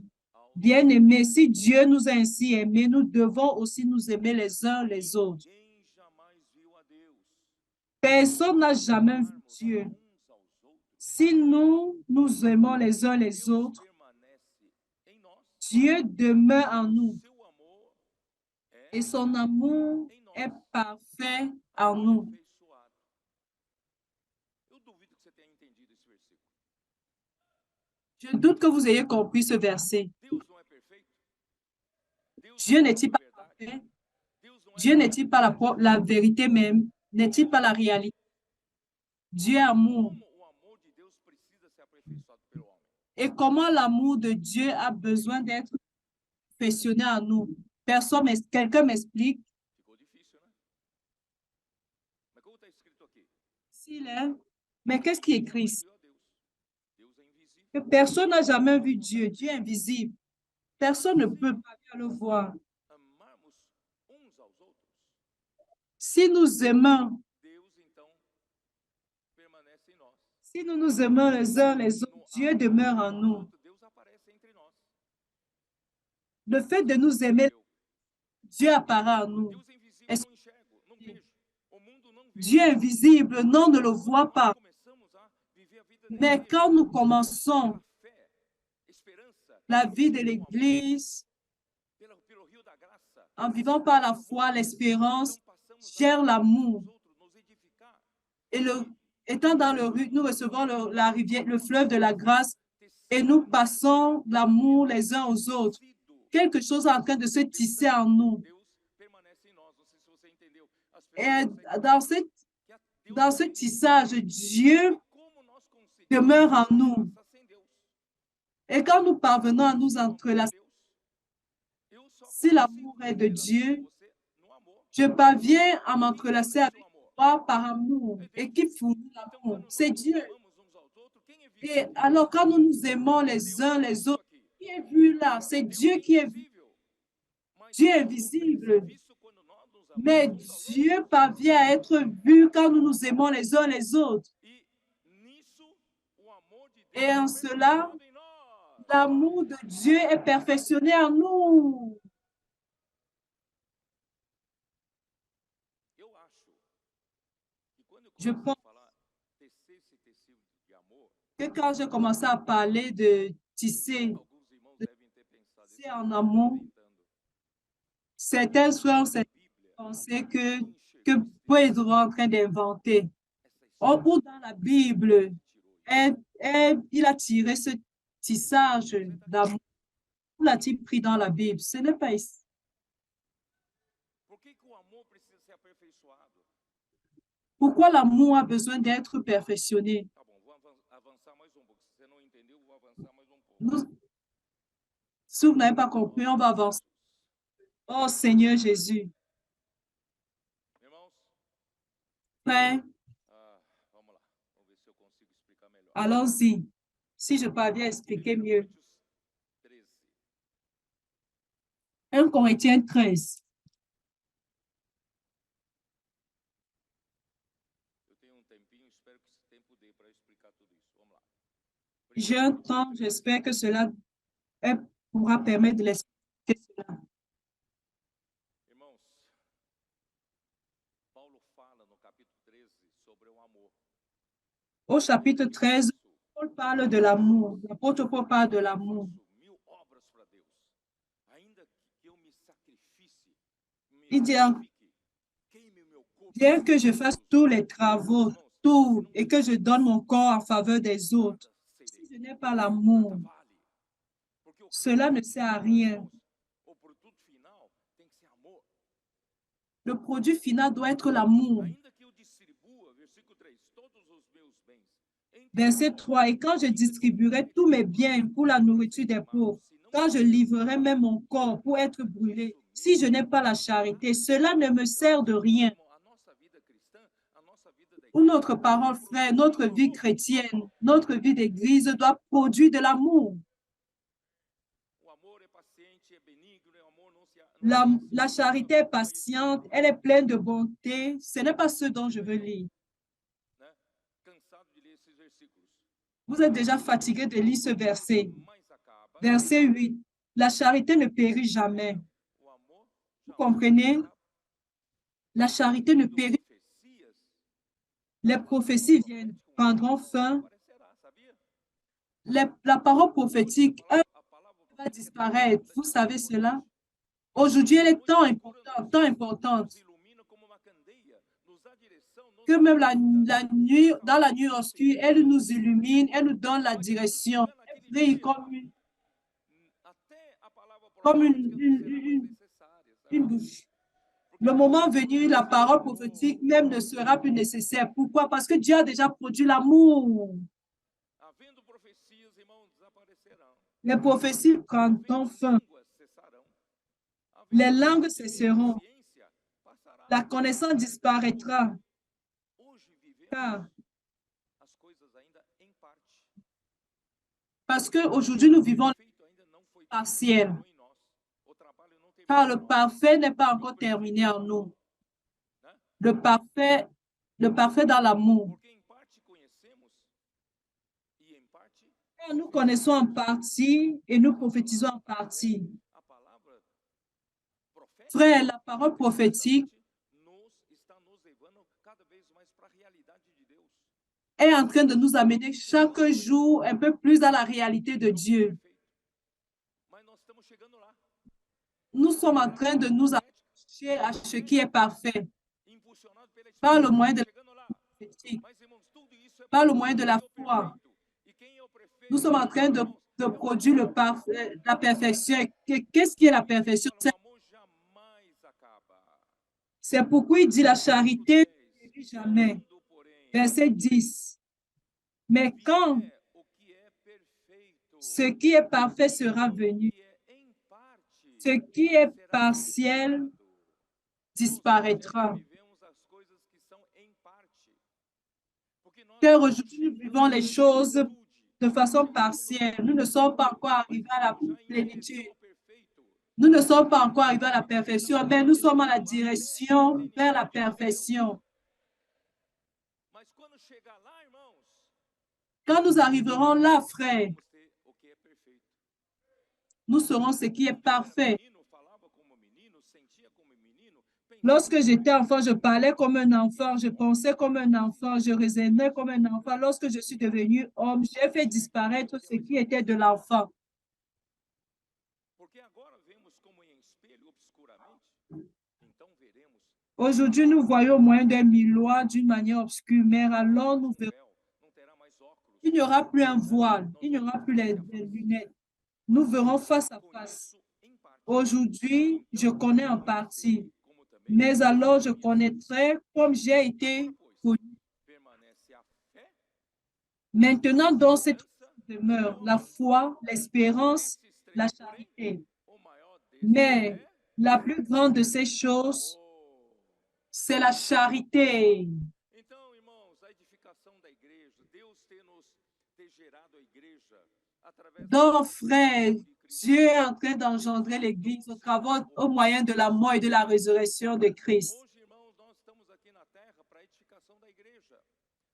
Bien-aimés, si Dieu nous a ainsi aimés, nous devons aussi nous aimer les uns les autres. Ninguém jamais viu a Deus. Personne n'a jamais vu Dieu. Uns aos outros, Si nous nous aimons les uns les Deus autres, permanece em nós. Dieu demeure en nous Seu amor et son amour em nós est parfait en nous. aperfeiçoado. Eu duvido que você tenha entendido esse versículo. Je doute que vous ayez compris ce verset. Deus não é perfeito? Deus Dieu não é n'est-il a pas verdade? parfait? Deus não é Dieu a n'est-il pas la vérité même? N'est-il pas la réalité? Dieu est amour. Como o amor de Deus precisa ser aperfeiçoado pelo homem? Et comment l'amour de Dieu a besoin d'être perfectionné en nous? Quelqu'un m'explique Ficou difícil, né? Mas como está escrito aqui? s'il est. Mais qu'est-ce qui est Ninguém écrit? viu a Deus. Deus é invisível. Que personne n'a jamais vu Dieu. Dieu est invisible. Personne ne peut pas le voir. Amarmos uns aos outros, Si nous aimons, Deus então permanece em nós. si nous nous aimons les uns les autres, Dieu demeure en nous. Deus aparece entre nós. Le fait de nous aimer, Dieu apparaît en nous. Deus é invisível, Est-ce não enxergo, não vejo. O mundo não vê. Dieu est invisible, non, ne le voit pas. Começamos a viver a vida Mais quand nous commençons fé, esperança, la vie de l'Église, pelo rio da graça, en vivant par la foi, l'espérance, então passamos cher l'amour, os outros nos edificar, et étant dans le rue, nous recevons la rivière, le fleuve de la grâce, et nous passons l'amour les uns aux autres. Quelque chose est en train de se tisser en nous. Deus permanece em nós. Não sei se você entendeu. As Et pessoas dans ce tissage, Dieu como nós conseguimos demeure en nous. passar sem Deus. Et quand nous parvenons à nous entrelacer, Eu só si l'amour est de Dieu, você no amor. je parviens à m'entrelacer avec toi par amour. Et qui fournit l'amour? C'est Dieu. Amamos uns aos outros. Quem é visto? Et alors, quand nous nous aimons les uns les autres, qui est vu là? C'est Dieu qui est vu. Invisível. Mas Dieu est Deus visible. visto quando nós nos amamos Mais uns aos Dieu parvient à être vu quand nous nous aimons les uns les autres. E nisso o amor de Deus Et en cela, em nós. l'amour de Dieu est perfectionné en nous. Eu acho que quando eu Je começo a pense falar tecer esse tecido de amor, que quand j'ai commencé à parler de tisser alguns irmãos devem ter pensado C'est en amont. Certains frères pensaient que Pedro est en train d'inventer. Ou dans la Bible, il a tiré ce tissage d'amour. Où l'a-t-il pris dans la Bible? Ce n'est pas ici. Por que o amor precisa ser aperfeiçoado? Pourquoi l'amour a besoin d'être perfectionné? Tá bom, vou avançar mais um pouco. Se você não entendeu, vou avançar mais um pouco. Si vous n'avez pas compris, on va avancer. Oh Seigneur Jésus. Irmãos, Frère, vamos lá. Vamos ver se eu consigo explicar melhor. allons-y. Si je parviens à expliquer mieux. 13. 1 Corinthiens 13. Eu tenho um tempinho, espero que esse tempo dê para explicar tudo isso. Vamos lá. J'ai un temps, j'espère que cela pourra permettre de l'expliquer cela. Irmãos, Paulo fala no capítulo 13 sobre o amor. Au chapitre 13, Paul parle de l'amour. L'apôtre Paul parle de l'amour. 1000 obras para Deus. Ainda que eu me sacrifique, Il dit, queime o meu corpo. bien que je fasse tous les travaux, tout, et que je donne mon corps en faveur des autres, si je n'ai pas l'amour, cela ne sert à rien. O produto final tem que ser amor. Le produit final doit être l'amour. Ainda que eu distribua, versículo 3, todos os meus bens. Verset 3, et quand je distribuerai tous mes biens pour la nourriture des pauvres, quand je livrerai même mon corps pour être brûlé, si je n'ai pas la charité, cela ne me sert de rien. Ou notre parole, frère, notre vie chrétienne, notre vie d'église doit produire de l'amour. La charité est patiente, elle est pleine de bonté. Ce n'est pas ce dont je veux lire. Vous êtes déjà fatigué de lire ce verset. Verset 8. La charité ne périt jamais. O amor Vous jamais comprenez? perecerá. La charité ne Quando périt. profecias, Les quando o prophéties viennent, profético, um dia prendront não fin. desaparecerá, sabia? La parole Hoje prophétique, a palavra va profética é tão disparaître. Vous tão savez cela? importante. Aujourd'hui, elle A est noite escura tant nos importante, ilumina como uma candeia, nos dá direção, nos que même orienta. la nuit, Essa dans la luz nuit do obscure, elle Senhor, nous illumine, elle nous donne la só que quando direction. chega Elle naquele brille dia, até a palavra comme profética não será mais necessária, une sabia? bouche. Porque Le Deus moment já venu, la produziu parole amor. prophétique même ne sera plus nécessaire. Pourquoi? Parce que Dieu a déjà produit l'amour. Havendo profecias, irmãos, desaparecerão. Les prophéties prendront Havendo fin. línguas, cessarão. Les Havendo langues conhecimento, cesseront. ciência, passará. La connaissance disparaîtra. Hoje vivemos Car, as coisas ainda em parte. parce qu'aujourd'hui, nous vivons Perfeito ainda não foi partiel. terminou em nós. O trabalho não Car terminou le em nós. parfait n'est pas E o encore perfeito terminé en no nous. amor, né? Le parfait dans l'amour. Porque em parte conhecemos e em parte Car nous connaissons en partie et nous prophétisons en partie. a palavra profética Frère, la parole prophétique está nos levando cada vez mais para a realidade de Deus. est en train de nous amener chaque jour un peu plus dans la réalité de Dieu. Mas nós estamos chegando lá. Nous sommes en train de nous approcher à ce qui est parfait Impulsionado pela par le esperança, moyen de la chegando lá. prophétique, Mas irmãos, tudo isso é par le moyen de la produzido pelo foi. perfeito. E quem é o perfeito? Nous sommes en train Irmãos, de é o produire amor. la perfection. Qu'est-ce qui est la Por isso ele perfection? fala, o amor jamais acaba. C'est pourquoi il dit la Versículo charité 10. ne périt jamais. Quando, porém, Verset 10. Mais quand vier o que é perfeito, ce qui est parfait sera venu, o que é em parte ce qui est será partiel eliminado. disparaîtra. Hoje vivemos as coisas que são em parte. Porque nós Car estamos aujourd'hui, nous chegando vivons à les choses plenitude. de façon Chegando no partielle. Nous perfeito. ne sommes pas encore Mas arrivés à la estamos já em direção plénitude. ao perfeito. Nous ne sommes pas encore arrivés à la Estamos perfection, mais na nous sommes à la direção até a direction vers la plenitude de Deus. perfection. Mas quando chegar lá, irmãos, Quand nous arriverons là, frère, vamos ter o que é perfeito. nous serons ce qui est Quando eu era parfait. menino, falava como menino, sentia como menino, pensava Lorsque como j'étais enfant, je menino. parlais comme un enfant, je pensais comme un enfant, je raisonnais comme un enfant. Lorsque je suis devenu homme, j'ai fait disparaître ce qui était de l'enfant. Porque agora vemos como em espelho obscuramente, então veremos Aujourd'hui, nous voyons au moyen d'un miroir d'une manière obscure, mais alors nous um verrons. véu, não terá mais óculos. Il n'y aura plus un voile, Nós il n'y vamos aura plus ver face a les face. lunettes. Nous verrons face à face. Conheço em parte. Aujourd'hui, je Então connais en conhecerei partie, como também mais alors je fui conhecido. connaîtrai comme j'ai été Agora, pois, connu. permanece a fé, Maintenant, dans cette esperança demeure e o la amor. foi, l'espérance, Esses la três, porém, charité. o maior desses Mais é la plus grande de ces o choses, amor. c'est la charité. Então, irmãos, a edificação da igreja, Deus ter gerado a igreja através da Donc, morte frère, de Cristo. Dieu est en train d'engendrer l'Église au moyen de la mort et de la résurrection de Christ. Hoje, irmãos, nós estamos aqui na terra para a edificação da igreja.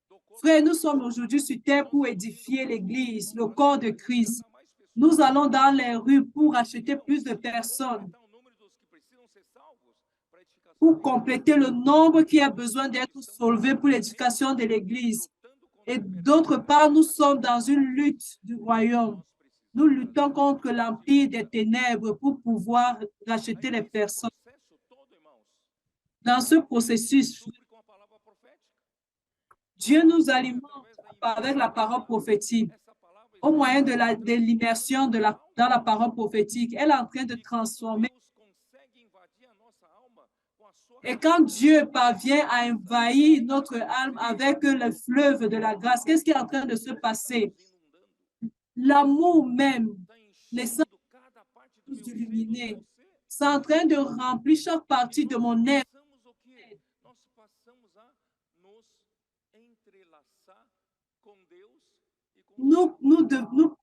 Do corpo Frère, de nous sommes Cristo. aujourd'hui sur terre Nós pour estamos indo édifier pelas ruas, l'Église, le irmãos, corps de para Christ. resgatar mais pessoas. Nous allons dans les rues pour Para acheter encher plus de e personnes, completar o número dos que precisam ser salvos para a edificação pour da igreja. compléter le nombre qui a besoin Nós d'être estamos soulevé pour numa l'édification de guerra, l'Église. lutando Et contra o império d'autre das part, nous trevas, sommes dans une lutte du royaume. nós Nous precisamos luttons contre de l'empire des volta. ténèbres pour pouvoir racheter Aí les nesse personnes. processo todo, irmãos, Dans ce Deus processus, supre com a palavra profética. Dieu Nós nous supre alimente através da avec la imersão da parole palavra. prophétique. Essa palavra Au está moyen de transformando l'immersion a nossa dans la alma. parole prophétique, elle est en train de E quando transformer. Deus consegue invadir a nossa alma com a sua Et graça, quand Dieu parvient à envahir notre âme avec le fleuve de la grâce, qu'est-ce qui est en train de se está passer? nos inundando, L'amour même, está les saints enchendo cada parte do meu ser, do illuminés, seu ser. c'est en train de remplir chaque E partie de nós mon être. passamos o quê? Nós passamos a nos entrelaçar com Deus e com os Nous, homens. nous, de- nous,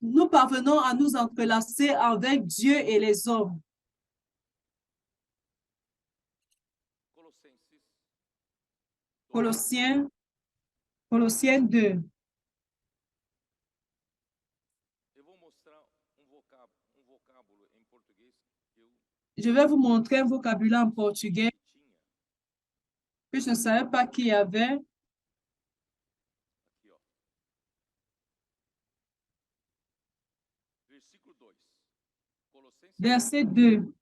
nous parvenons à nous entrelacer avec Dieu et les hommes. Colossenses 2. Colossiens, Colossiens 2. Eu vou mostrar um vocábulo Je vais vous montrer un vocabulaire en portugais que je ne savais pas qu'il y avait. Aqui, ó. Versículo 2. Colossenses Verset 2,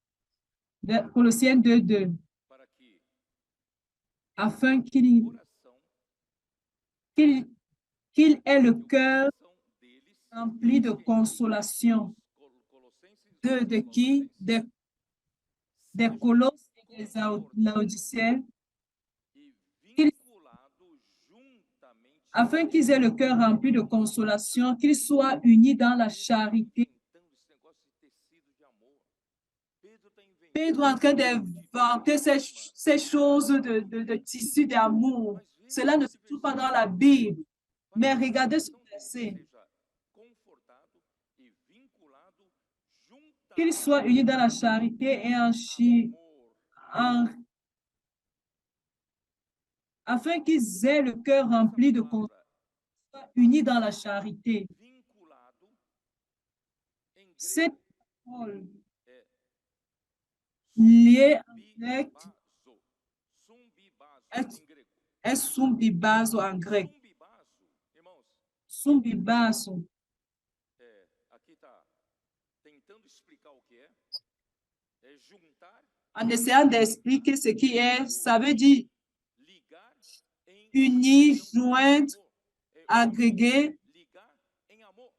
Colossiens 2, 2. para que Afin o qu'il coração, qu'il qu'il ait le que o cœur coração deles rempli de consolation. Colossenses, De qui? Des seja Colosses et des confortado Laodiciens, e qu'il- vinculado juntamente afin qu'ils aient le cœur rempli de consolation, qu'ils soient unis dans la charité. inventando esse negócio de tecido de amor. Pedro está inventando Pedro est en train um monte de d'inventer forma. ces choses de tissu d'amour. Mas Cela veja ne se esse trouve pas dans versículo. la Bible. Para Mais que o regardez ce coração deles verset. seja confortado e vinculado Qu'ils soient unis dans la juntamente charité et amor. en- afin qu'ils aient le cœur Essa rempli de consolation, palavra unis dans la charité. vinculado em Cette grego parole é liée en grec sumbibazo. Sumbibazo est, em grego. est sumbibazo en grec. Sumbibazo, irmãos, Sumbibazo. aqui está tentando explicar o que é. É juntar, En essayant d'expliquer ce qui est, ça veut dire ligar em unir, união, joindre, amor. É agréger, ligar em amor.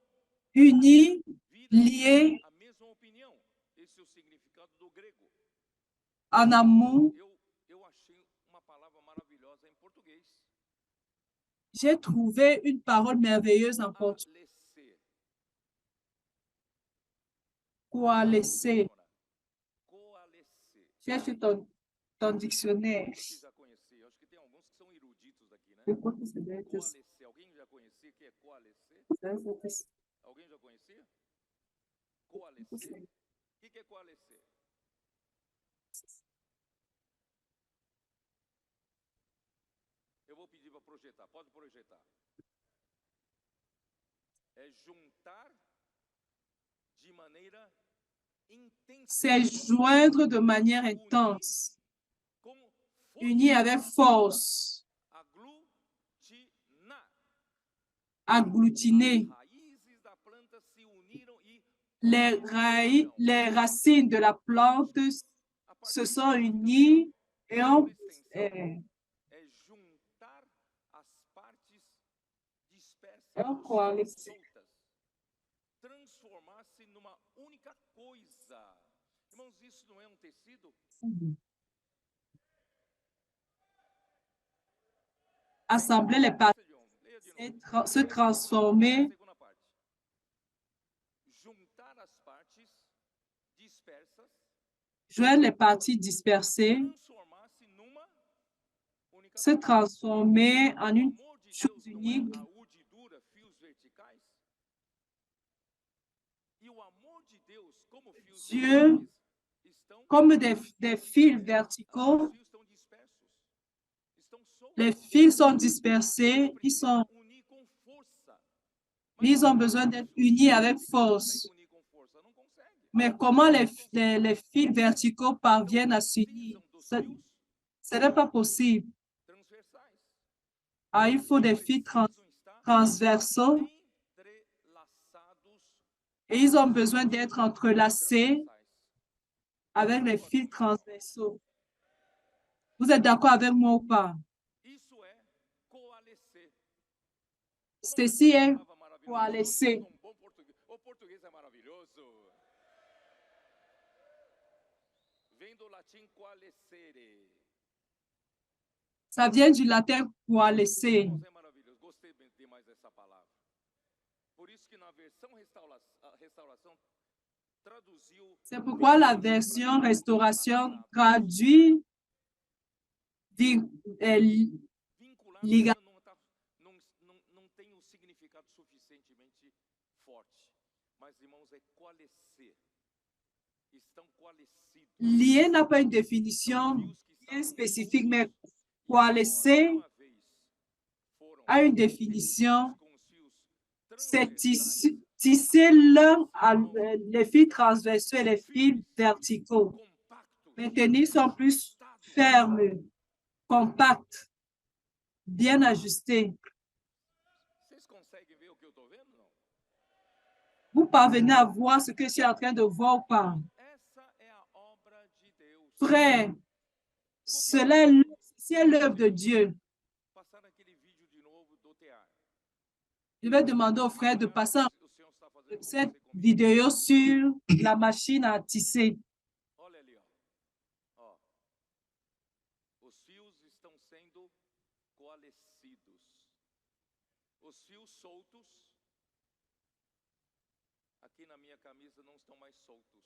unir, Vira lier a mesma opinião. Esse é o significado do grego. en amour. Eu achei uma palavra maravilhosa em português. J'ai trouvé une parole merveilleuse en portugais. Coalescer. Coalescer. Coalescer. Cherche ton dictionnaire. Quem já conhecia? Acho que tem alguns que são eruditos aqui, né? Je crois que ça doit être ça. Coalescer. Alguém já conhecia o que é coalescer? Ça, Alguém já conhecia? Coalescer? O que é coalescer? Eu vou pedir para projetar. Pode projetar. É juntar de maneira intensa. c'est joindre de manière intense, unir avec force, agglutiner. Les racines de la plante se sont unies et ont coalescé. Transformar-se numa única coisa. Irmãos, isso não é um tecido? Assembler les parties, se transformer. Juntar as partes dispersas. Joindre les parties dispersées. Se transformer en une chose unique. Dieu, comme des fils verticaux, les fils sont dispersés, ils ont besoin d'être unis avec force. Mais comment les fils verticaux parviennent à s'unir? Ce n'est pas possible. Ah, il faut des fils transversaux et ils ont besoin d'être entrelacés avec les fils transversaux. Vous êtes d'accord avec moi ou pas? Ceci est coalescer. O português é maravilhoso. Vem do latim coalescere. Ça vient du latin coalescer. É maravilhoso. Gostei demais dessa palavra. Por isso que na versão restauração traduziu. C'est pourquoi la version restauration traduit ligação. Não tem um significado suficientemente forte. Mas, irmãos, é coalescer. Estão coalescidos. Lier n'a pas une définition bien spécifique, mais coalescer a une définition. C'est tisser l'un, les fils transversaux et les fils verticaux. Maintenir sont plus fermes, compacts, bien ajustés. Vocês conseguem ver o que eu estou vendo? Não? Vous parvenez à voir ce que je suis en train de voir ou pas? Essa é a obra de Deus. Frère, c'est l'œuvre de Dieu. Passar aquele vídeo de novo do tear. Je vais demander aux frères de passer O Senhor está fazendo com cette você comigo. vidéo sur la machine à tisser. Olha ali, ó. Ó. Os fios estão sendo coalescidos. Os fios soltos aqui na minha camisa não estão mais soltos.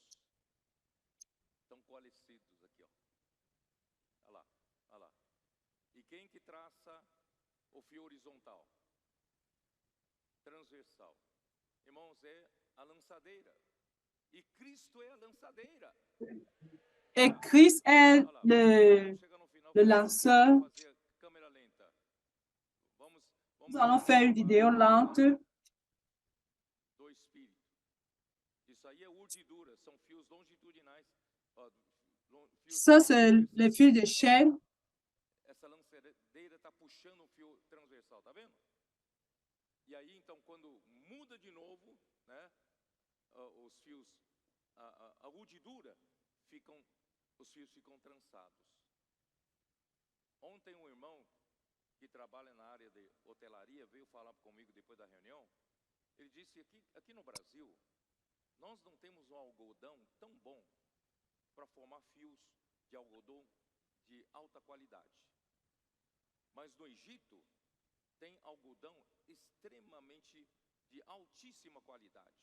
Estão coalescidos aqui, ó. Olha lá, olha lá. E quem que traça o fio horizontal? Transversal. Irmãos, é a lançadeira. E Cristo é a lançadeira. Et Christ est Olha lá, chega no final, le lanceur. fazer câmera lenta. Nous allons faire une vidéo lente. Do Espírito. Isso aí é urdidura, são fios longitudinais. Ó, Ça, c'est le fil de chaîne. Essa lançadeira está puxando um fio transversal, tá vendo? E aí, então, quando muda de novo, né, os fios, a urdidura, os fios ficam trançados. Ontem um irmão que trabalha na área de hotelaria veio falar comigo depois da reunião. Ele disse que aqui no Brasil, nós não temos um algodão tão bom para formar fios de algodão de alta qualidade. Mas no Egito, tem algodão extremamente de altíssima qualidade.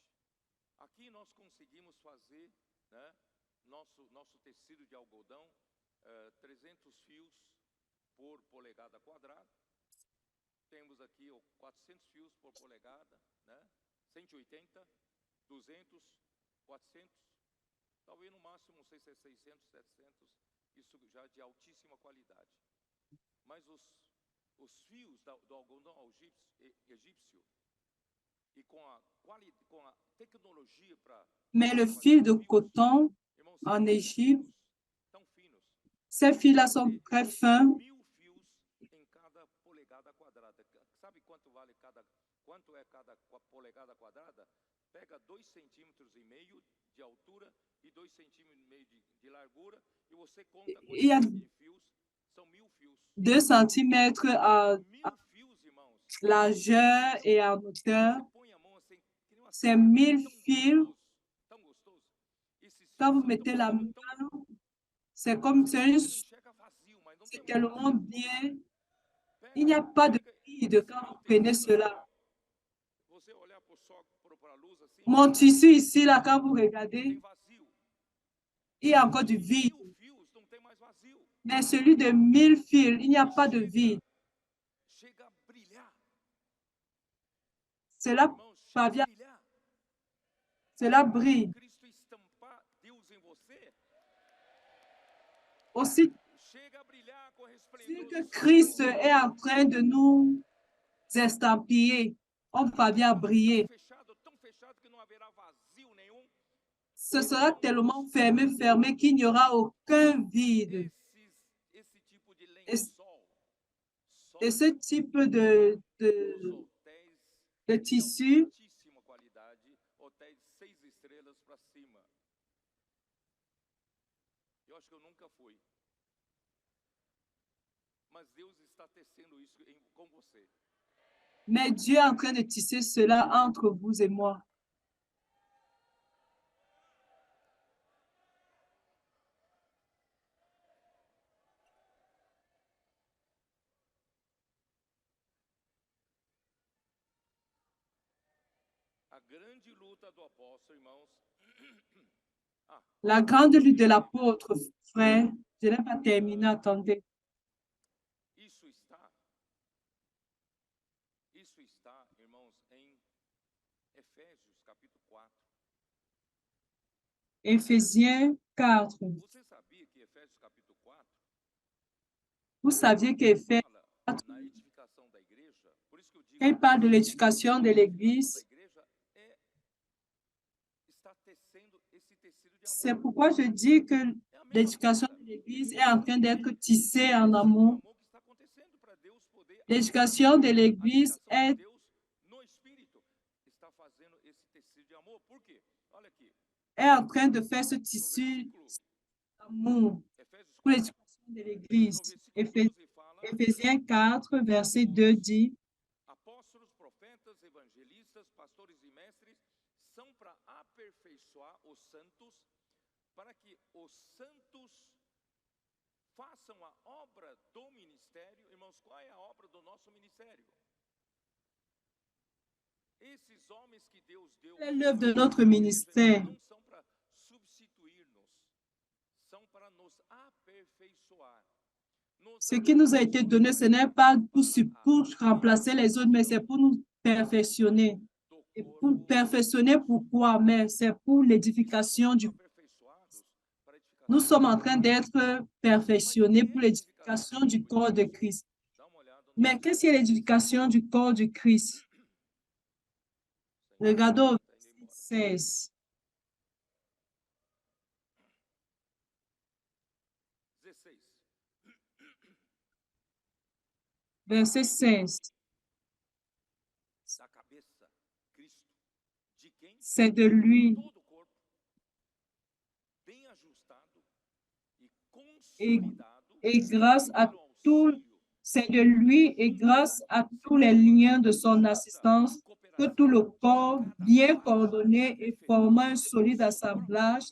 Aqui nós conseguimos fazer, né, nosso tecido de algodão, 300 fios por polegada quadrada. Temos aqui 400 fios por polegada, né, 180, 200, 400, talvez no máximo, não sei se é 600, 700, isso já de altíssima qualidade. Mas os fios do algodão egípcio e com a tecnologia para... Mais le fil de coton en Égypte, tão finos. ces fils-là sont très fins. 1000 fios em cada polegada quadrada. Sabe quanto é cada polegada quadrada? Pega 2,5 centímetros de altura e 2,5 centímetros de largura e você conta a quantidade de fios. São 1000 fios. 2 centimètres à 1000 fios, irmãos. largeur et en hauteur. Você põe a mão assim, que nem uma C'est 1000 tão fils. gostoso, tão gostoso. Esses Quand vous fios mettez são la tão- main, c'est comme você c'est enxerga vazio, mas não tem tellement vazio. bien. Pega, Il n'y a pas de pega vide esse quand meu vous prenez tecido cela. aqui, ó. Você olhar para a luz assim, Mon tissu ici, là, quand vous tem regardez, vazio. il y a encore du vide. 1000 fios não tem mais vazio. Mais celui de 1000 fils, il n'y a pas de vide. Chega a brilhar. Cela Irmãos, chega a parvient, brilhar. cela brille. Cristo estampar Deus em você. Aussi, Chega a brilhar com vu resplendor que do Christ Senhor. est en train de nous estampiller, on parvient à briller. Tão fechado que não haverá vazio nenhum. Ce sera tellement fermé qu'il n'y aura aucun vide. Esse tipo de lençol. Et ce type de tissu, Altíssima qualidade, hotéis 6 estrelas para cima. Eu acho que eu nunca fui. Mas Deus está tecendo isso com você. mais Dieu est en train de tisser cela entre vous et moi. A grande luta do apóstolo, irmãos. La grande lutte de l'apôtre, frère, je n'ai pas terminé, attendez. Isso está, irmãos, em Efésios capítulo 4. Éphésiens 4. Você sabia que Efésios capítulo 4 Vous saviez qu'Éphésiens, fala na edificação da igreja? Por isso que eu digo, quand il parle de l'éducation de l'Église, está tecendo esse tecido de c'est amor. pourquoi je dis que É a L'éducation de l'Église est en train d'être tissée en amont. L'éducation de l'Église est en train de faire ce tissu d'amour pour l'éducation de l'Église. Éphésiens 4, verset 2 dit, apóstolos, profetas, evangelistas, pastores e mestres são para aperfeiçoar os santos, para que os santos façam a obra do ministério. Irmãos, qual é a obra do nosso ministério? Esses homens que Deus deu quelle est l'œuvre de notre ministère? não são para substituir-nos, são para nos aperfeiçoar. Ce qui nous a été donné, ce n'est pas pour remplacer les autres, mais c'est pour nous perfectionner. Et pour perfectionner, pourquoi? Mais c'est pour l'édification du corps. Nous sommes en train d'être perfectionnés pour l'édification du corps de Christ. Mais qu'est-ce que l'édification du corps de Christ? Regardons au verset 16. Verset 16. C'est de lui et grâce à tout, c'est de lui et grâce à tous les liens de son assistance que tout le corps, bien coordonné et formant un solide assemblage,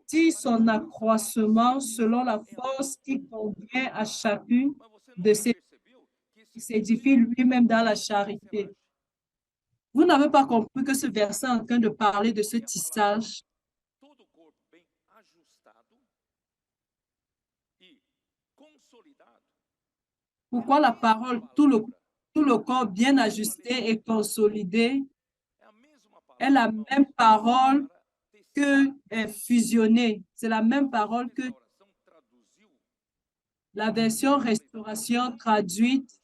tire son accroissement selon la force qui convient à chacune de ses qui s'édifie lui-même dans la charité. Vous n'avez pas compris que ce verset est en train de parler de ce tissage. Pourquoi la parole, tout le corps bien ajusté et consolidé est la même parole que fusionnée. C'est la même parole que la version restauration traduite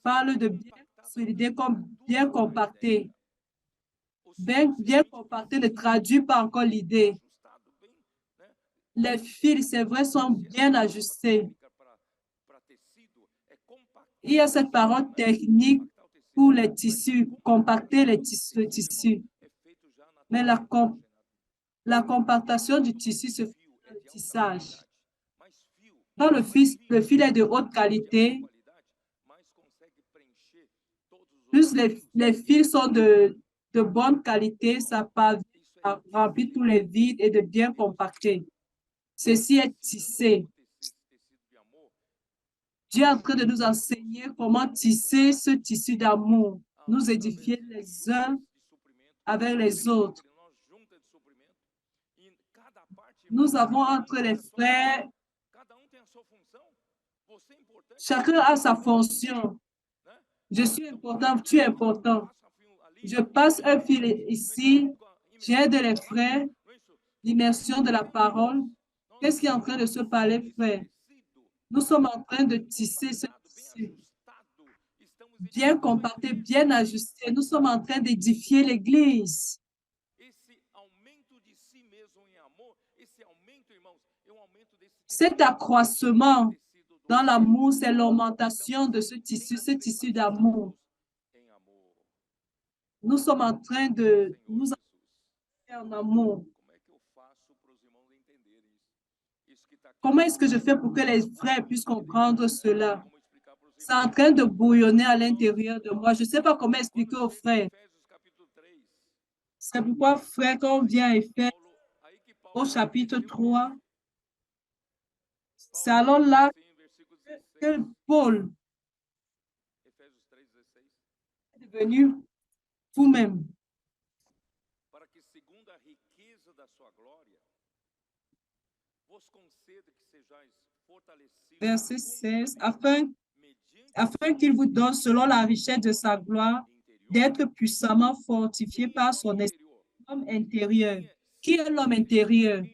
parle de bien consolidé comme bien compacté. Bien compacté ne traduit pas encore l'idée. Les fils, c'est vrai, sont bien ajustés. Il y a cette parole technique pour les tissus, compacter le tissu. Mais la compactation du tissu se fait dans le tissage. Quand le fil est de haute qualité, plus les fils sont de bonne qualité, ça remplit tous les vides et de bien compacter. Ceci est tissé. Dieu est en train de nous enseigner comment tisser ce tissu d'amour, nous édifier les uns avec les autres. Nous avons entre les frères, chacun a sa fonction. Je suis important, tu es important. Je passe un fil ici, j'aide les frères, l'immersion de la parole. Qu'est-ce qui est en train de se parler, frère? Nous sommes en train de tisser ce tissu. Bien compacté, bien ajusté. Nous sommes en train d'édifier l'Église. Cet accroissement dans l'amour, c'est l'augmentation de ce tissu d'amour. Nous sommes en train de nous en amour. Comment est-ce que je fais pour que les frères puissent comprendre cela? C'est en train de bouillonner à l'intérieur de moi. Je ne sais pas comment expliquer aux frères. C'est pourquoi, frère, quand on vient à Éphésiens au chapitre 3, c'est alors là que Paul est devenu vous-même. Verset 16, afin qu'il vous donne, selon la richesse de sa gloire, d'être puissamment fortifié par son esprit, l'homme intérieur. Qui est l'homme intérieur?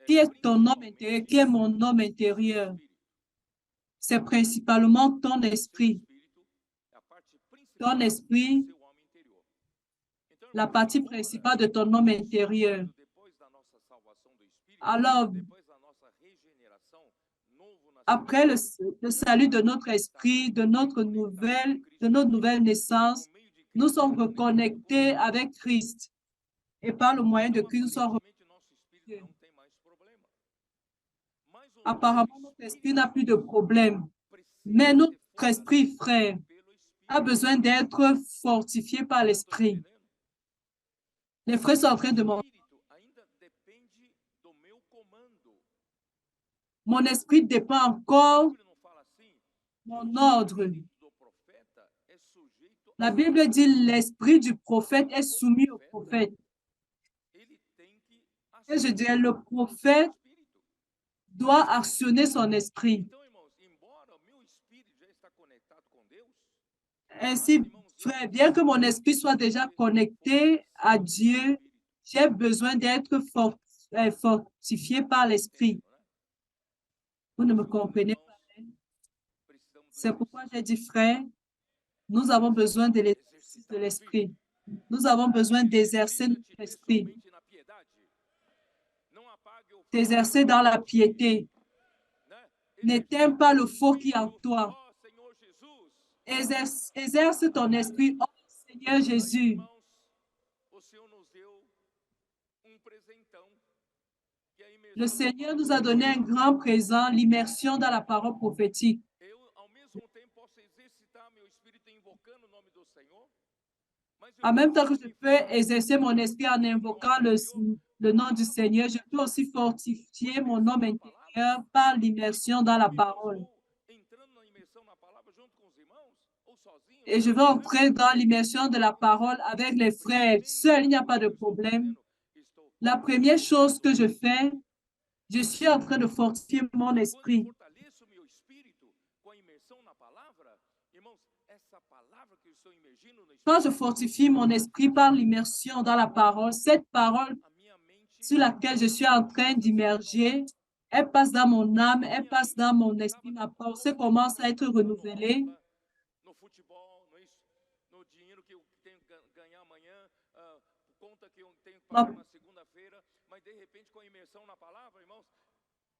Qui est ton homme intérieur? Qui est mon homme intérieur? C'est principalement ton esprit. Ton esprit, la partie principale de ton homme intérieur. Alors, après le salut de notre esprit, de notre nouvelle naissance, nous sommes reconnectés avec Christ. Et par le moyen de Christ, nous sommes reconnectés. Apparemment, notre esprit n'a plus de problème. Mais notre esprit, frère, a besoin d'être fortifié par l'esprit. Les frères sont en train de mon esprit dépend encore de mon ordre. La Bible dit l'esprit du prophète est soumis au prophète. Et je dirais, le prophète doit actionner son esprit. Ainsi, frère, bien que mon esprit soit déjà connecté à Dieu, j'ai besoin d'être fortifié par l'esprit. Vous ne me comprenez pas? C'est pourquoi j'ai dit, frère, nous avons besoin de l'exercice de l'esprit. Nous avons besoin d'exercer notre esprit, d'exercer dans la piété. N'éteins pas le feu qui est en toi. Exerce ton esprit, oh Seigneur Jésus. Le Seigneur nous a donné un grand présent, l'immersion dans la parole prophétique. En même temps que je peux exercer mon esprit en invoquant le nom du Seigneur, je peux aussi fortifier mon homme intérieur par l'immersion dans la parole. Et je vais entrer dans l'immersion de la parole avec les frères. Seul, il n'y a pas de problème. La première chose que je fais, je suis en train de fortifier mon esprit. Quand je fortifie mon esprit par l'immersion dans la parole, cette parole sur laquelle je suis en train d'immerger, elle passe dans mon âme, elle passe dans mon esprit, ma pensée commence à être renouvelée.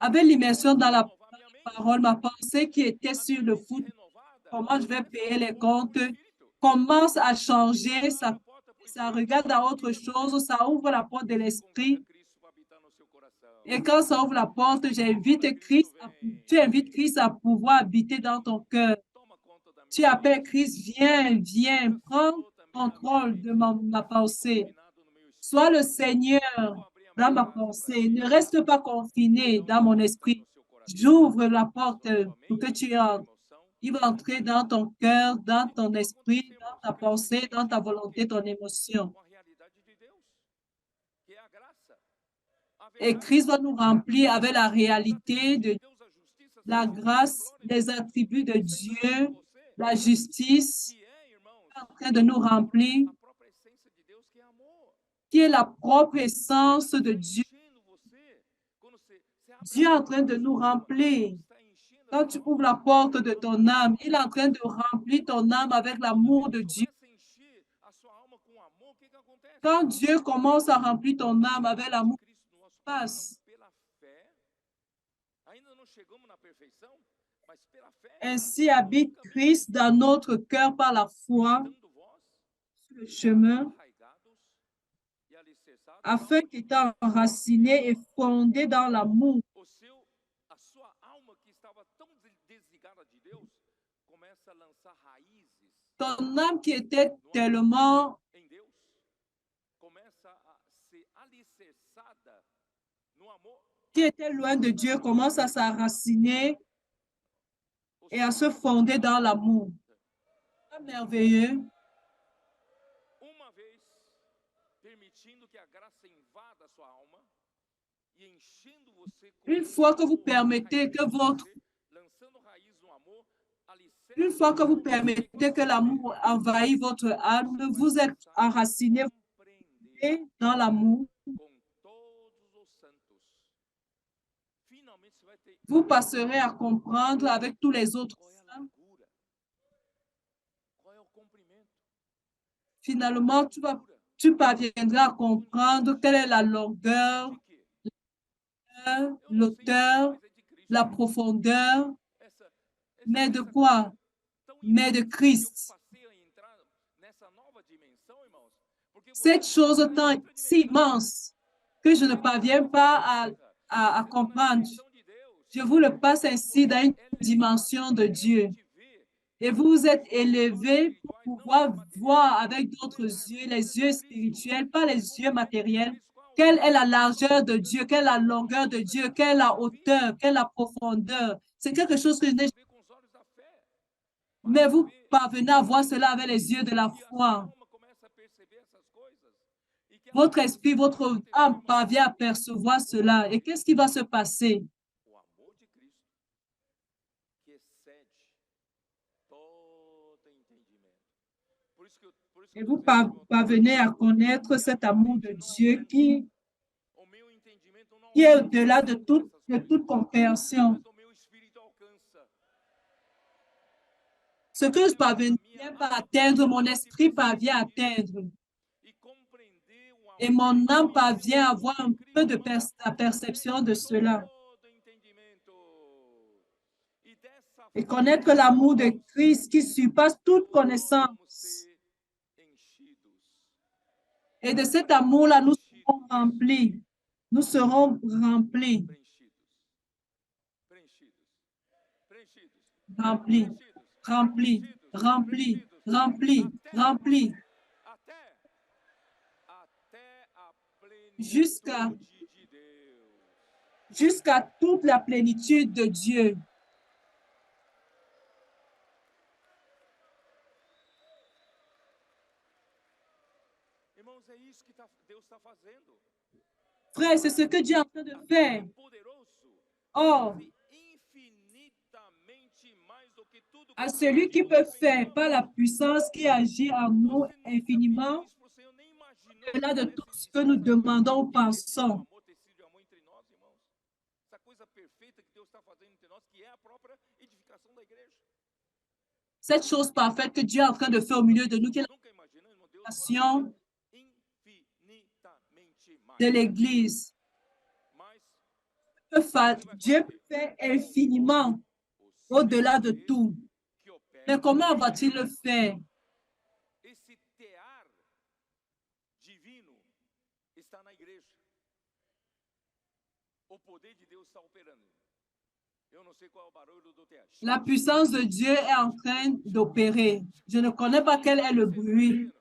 Avec l'immersion dans la parole, ma pensée qui était sur le foot, comment je vais payer les comptes, commence à changer, ça regarde à autre chose, ça ouvre la porte de l'esprit. Et quand ça ouvre la porte, tu invites Christ à pouvoir habiter dans ton cœur. Tu appelles Christ, viens, prends contrôle de ma pensée. Sois le Seigneur dans ma pensée. Ne reste pas confiné dans mon esprit. J'ouvre la porte pour que tu entres. Il va entrer dans ton cœur, dans ton esprit, dans ta pensée, dans ta volonté, ton émotion. Et Christ va nous remplir avec la réalité de la grâce, les attributs de Dieu, la justice, en train de nous remplir, qui est la propre essence de Dieu. Dieu est en train de nous remplir. Quand tu ouvres la porte de ton âme, il est en train de remplir ton âme avec l'amour de Dieu. Quand Dieu commence à remplir ton âme avec l'amour, passe. Ainsi habite Christ dans notre cœur par la foi sur le chemin, afin qu'étant enraciné et fondé dans l'amour, ton âme qui était tellement qui était loin de Dieu commence à s'enraciner et à se fonder dans l'amour. C'est merveilleux. Une fois que vous permettez que l'amour envahisse votre âme, vous êtes enraciné dans l'amour. Vous passerez à comprendre avec tous les autres saints. Finalement, tu parviendras à comprendre quelle est la longueur, l'auteur, la profondeur, essa, mais de essa quoi? coisa tão Mais de imensa. Eu Christ. passei a entrar nessa nova dimensão, irmãos, porque você Cette chose está em tant outra si dimensão. immense que je ne Você está em parviens outra pas coisa. à Você está na comprendre. dimensão de Deus. Je vous le passe ainsi Você dans une é levado dimension para de Dieu. realmente ver Et com vous êtes outros olhos élevé pour espirituais, não pouvoir olhos materiais. voir avec Qual é d'autres a yeux, largura les de yeux Cristo? spirituels, pas A les yeux comprimento de matériels. Cristo? Qual a Quelle est altura la de Cristo? Qual a largeur de comprimento Dieu? de Quelle est Cristo? la Irmãos, longueur de isso é Dieu? Quelle est la invisível. hauteur? Quelle est la profondeur? C'est quelque Você chose que je n'ai. consegue ver com os olhos da fé. Mais Basta vous ver parvenez à voir cela avec les yeux de la e a sua foi. alma começa a perceber essas coisas. E que Votre acontece? esprit, O que vai votre acontecer, âme irmãos? parvient à percevoir cela. Et qu'est-ce qui va se passer? O amor de Cristo que excede todo entendimento. Por isso que Et eu vous estou dizendo, irmão, parvenez à connaître que a cet tua amour de mente não Dieu alcança, o meu entendimento não qui est alcança au-delà de essas toute coisas, compréhension. mas o meu espírito alcança. Ce que je A parviens minha pas à alma atteindre, mon pode esprit parvient à perceber atteindre. e compreender o Et amor mon e âme conhecer o parvient à amor avoir de un peu Cristo, de irmãos, la que perception excede de cela. todo entendimento. E dessa Et forma, connaître l'amour de irmãos, Christ qui surpasse toute nós vamos connaissance. ser enchidos. Et de cet amour-là, nous serons Preenchidos. remplis. Nous serons remplis, Preenchidos. Preenchidos. Preenchidos. remplis, Preenchidos. remplis, Preenchidos. remplis, Preenchidos. remplis, remplis, Até a jusqu'à plenitude de Deus. jusqu'à toute la plénitude de Dieu. Irmãos, é isso que Deus está fazendo. Frère, c'est ce que Dieu est en train de faire. É poderoso. Or, Infinitamente mais do que tudo à que celui qui pedimos peut ou faire par la pensamos. puissance qui agit en nous Nós nunca infiniment, pedimos isso para o Senhor, nem au-delà imaginamos de nessa tout ce que nous existência demandons ou que esse eterno pensons. amor, tecido de amor entre nós, irmãos. Essa coisa perfeita que Deus está fazendo entre nós, que é a própria edificação da igreja. Cette chose parfaite que Dieu est en train de faire au milieu de nous, qui est Nunca imaginamos, irmão, Deus la pode création fazer infinitamente mais. de l'Église. Mas Dieu fait infiniment o seu au-delà de poder tout. que opera Mais comment va-t-il le faire? esse tear divino está na igreja. O poder de Deus está operando. Eu não sei qual é o barulho do tear. La puissance de Dieu est en train d'opérer. Je ne connais pas quel est le bruit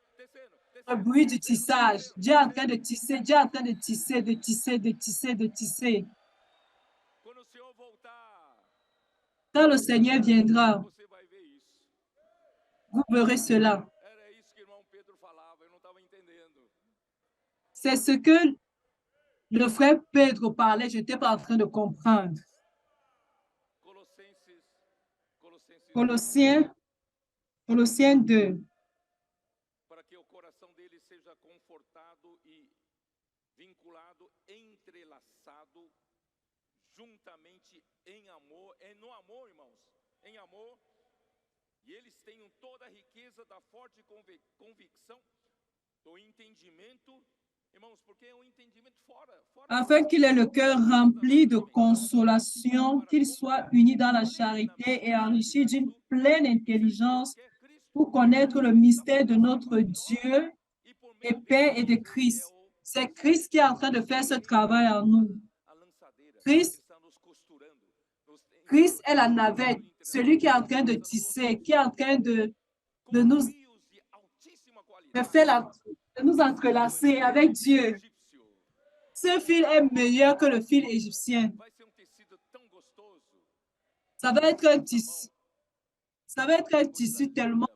du tissage. Dieu est en train de tisser, Dieu est en train de tisser, de tisser, de tisser, de tisser. Quando o Senhor voltar, Quand le Seigneur viendra, você vai ver isso. vous verrez cela. Era isso que o irmão Pedro falava, eu não estava entendendo. C'est ce que le frère Pedro parlait, je n'étais pas en train de comprendre. Colossiens 2. Para que o coração dele seja confortado e vinculado, entrelaçado, juntamente em amor, é no amor, irmãos, em amor, e eles tenham toda a riqueza da forte convicção do entendimento, irmãos, porque é um entendimento fora Afin qu'il ait le cœur rempli de consolation, qu'il soit uni dans la charité et enrichi d'une pleine intelligence pour connaître le mystère de notre Dieu et Père et de Christ. C'est Christ qui est en train de faire ce travail en nous. Christ est la navette, celui qui est en train de tisser, qui est en train de nous entrelacer avec Dieu. Ce fil est meilleur que le fil égyptien. Ça va être un tissu. Ça va être un tissu tellement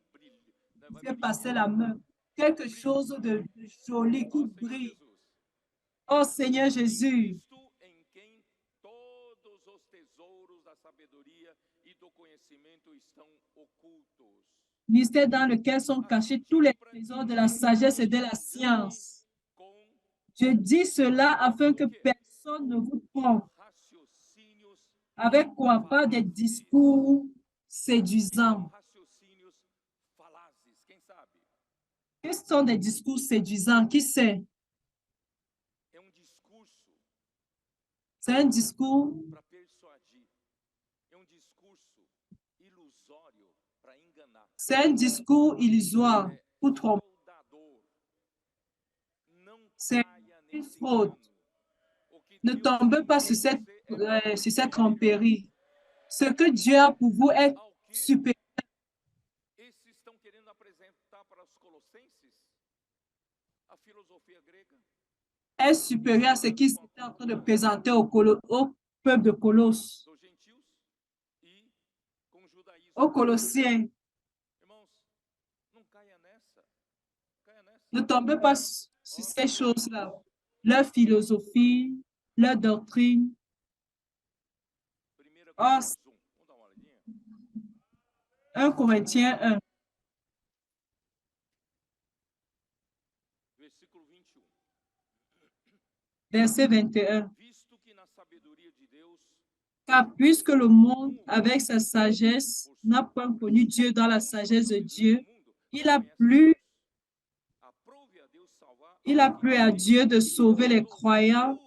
fait passer la main. Quelque chose de joli qui brille. Oh Seigneur Jésus. Mystère dans lequel sont cachés tous les trésors de la sagesse et de la science. Je dis cela afin que personne ne vous trompe. Avec quoi? Pas des discours séduisants. Qu'est-ce que sont des discours séduisants? Qui sait? C'est un discours, para persuadir. É um discurso ilusório para enganar. c'est un discours illusoire pour tromper. Fraudador. Não C'est caia une nesse fraude. engano. O que Ne Deus tombez tem pas para você é sur cette tromperie. Ce que Dieu a pour vous est ao que supérieur. esses estão querendo apresentar para os colossenses a filosofia grega, Est supérieur à ce qu'ils étaient en train de présenter au peuple de Colosse, dos gentios e com o judaísmo. aux Colossiens. Irmãos, não caia nessa. Caia nessa. Ne tombez pas sur ces choses-là. Leur philosophie, leur doctrine. 1 Oh, Coríntios 1. Vamos dar uma olhadinha? 1 Corinthiens 1, Versículo 21. verset 21. Visto que na sabedoria de Deus, Car puisque le monde, avec sa sagesse, n'a point connu Dieu dans la sagesse de Dieu, il a plu aprove a Deus salvar il a plu à Dieu de sauver les croyants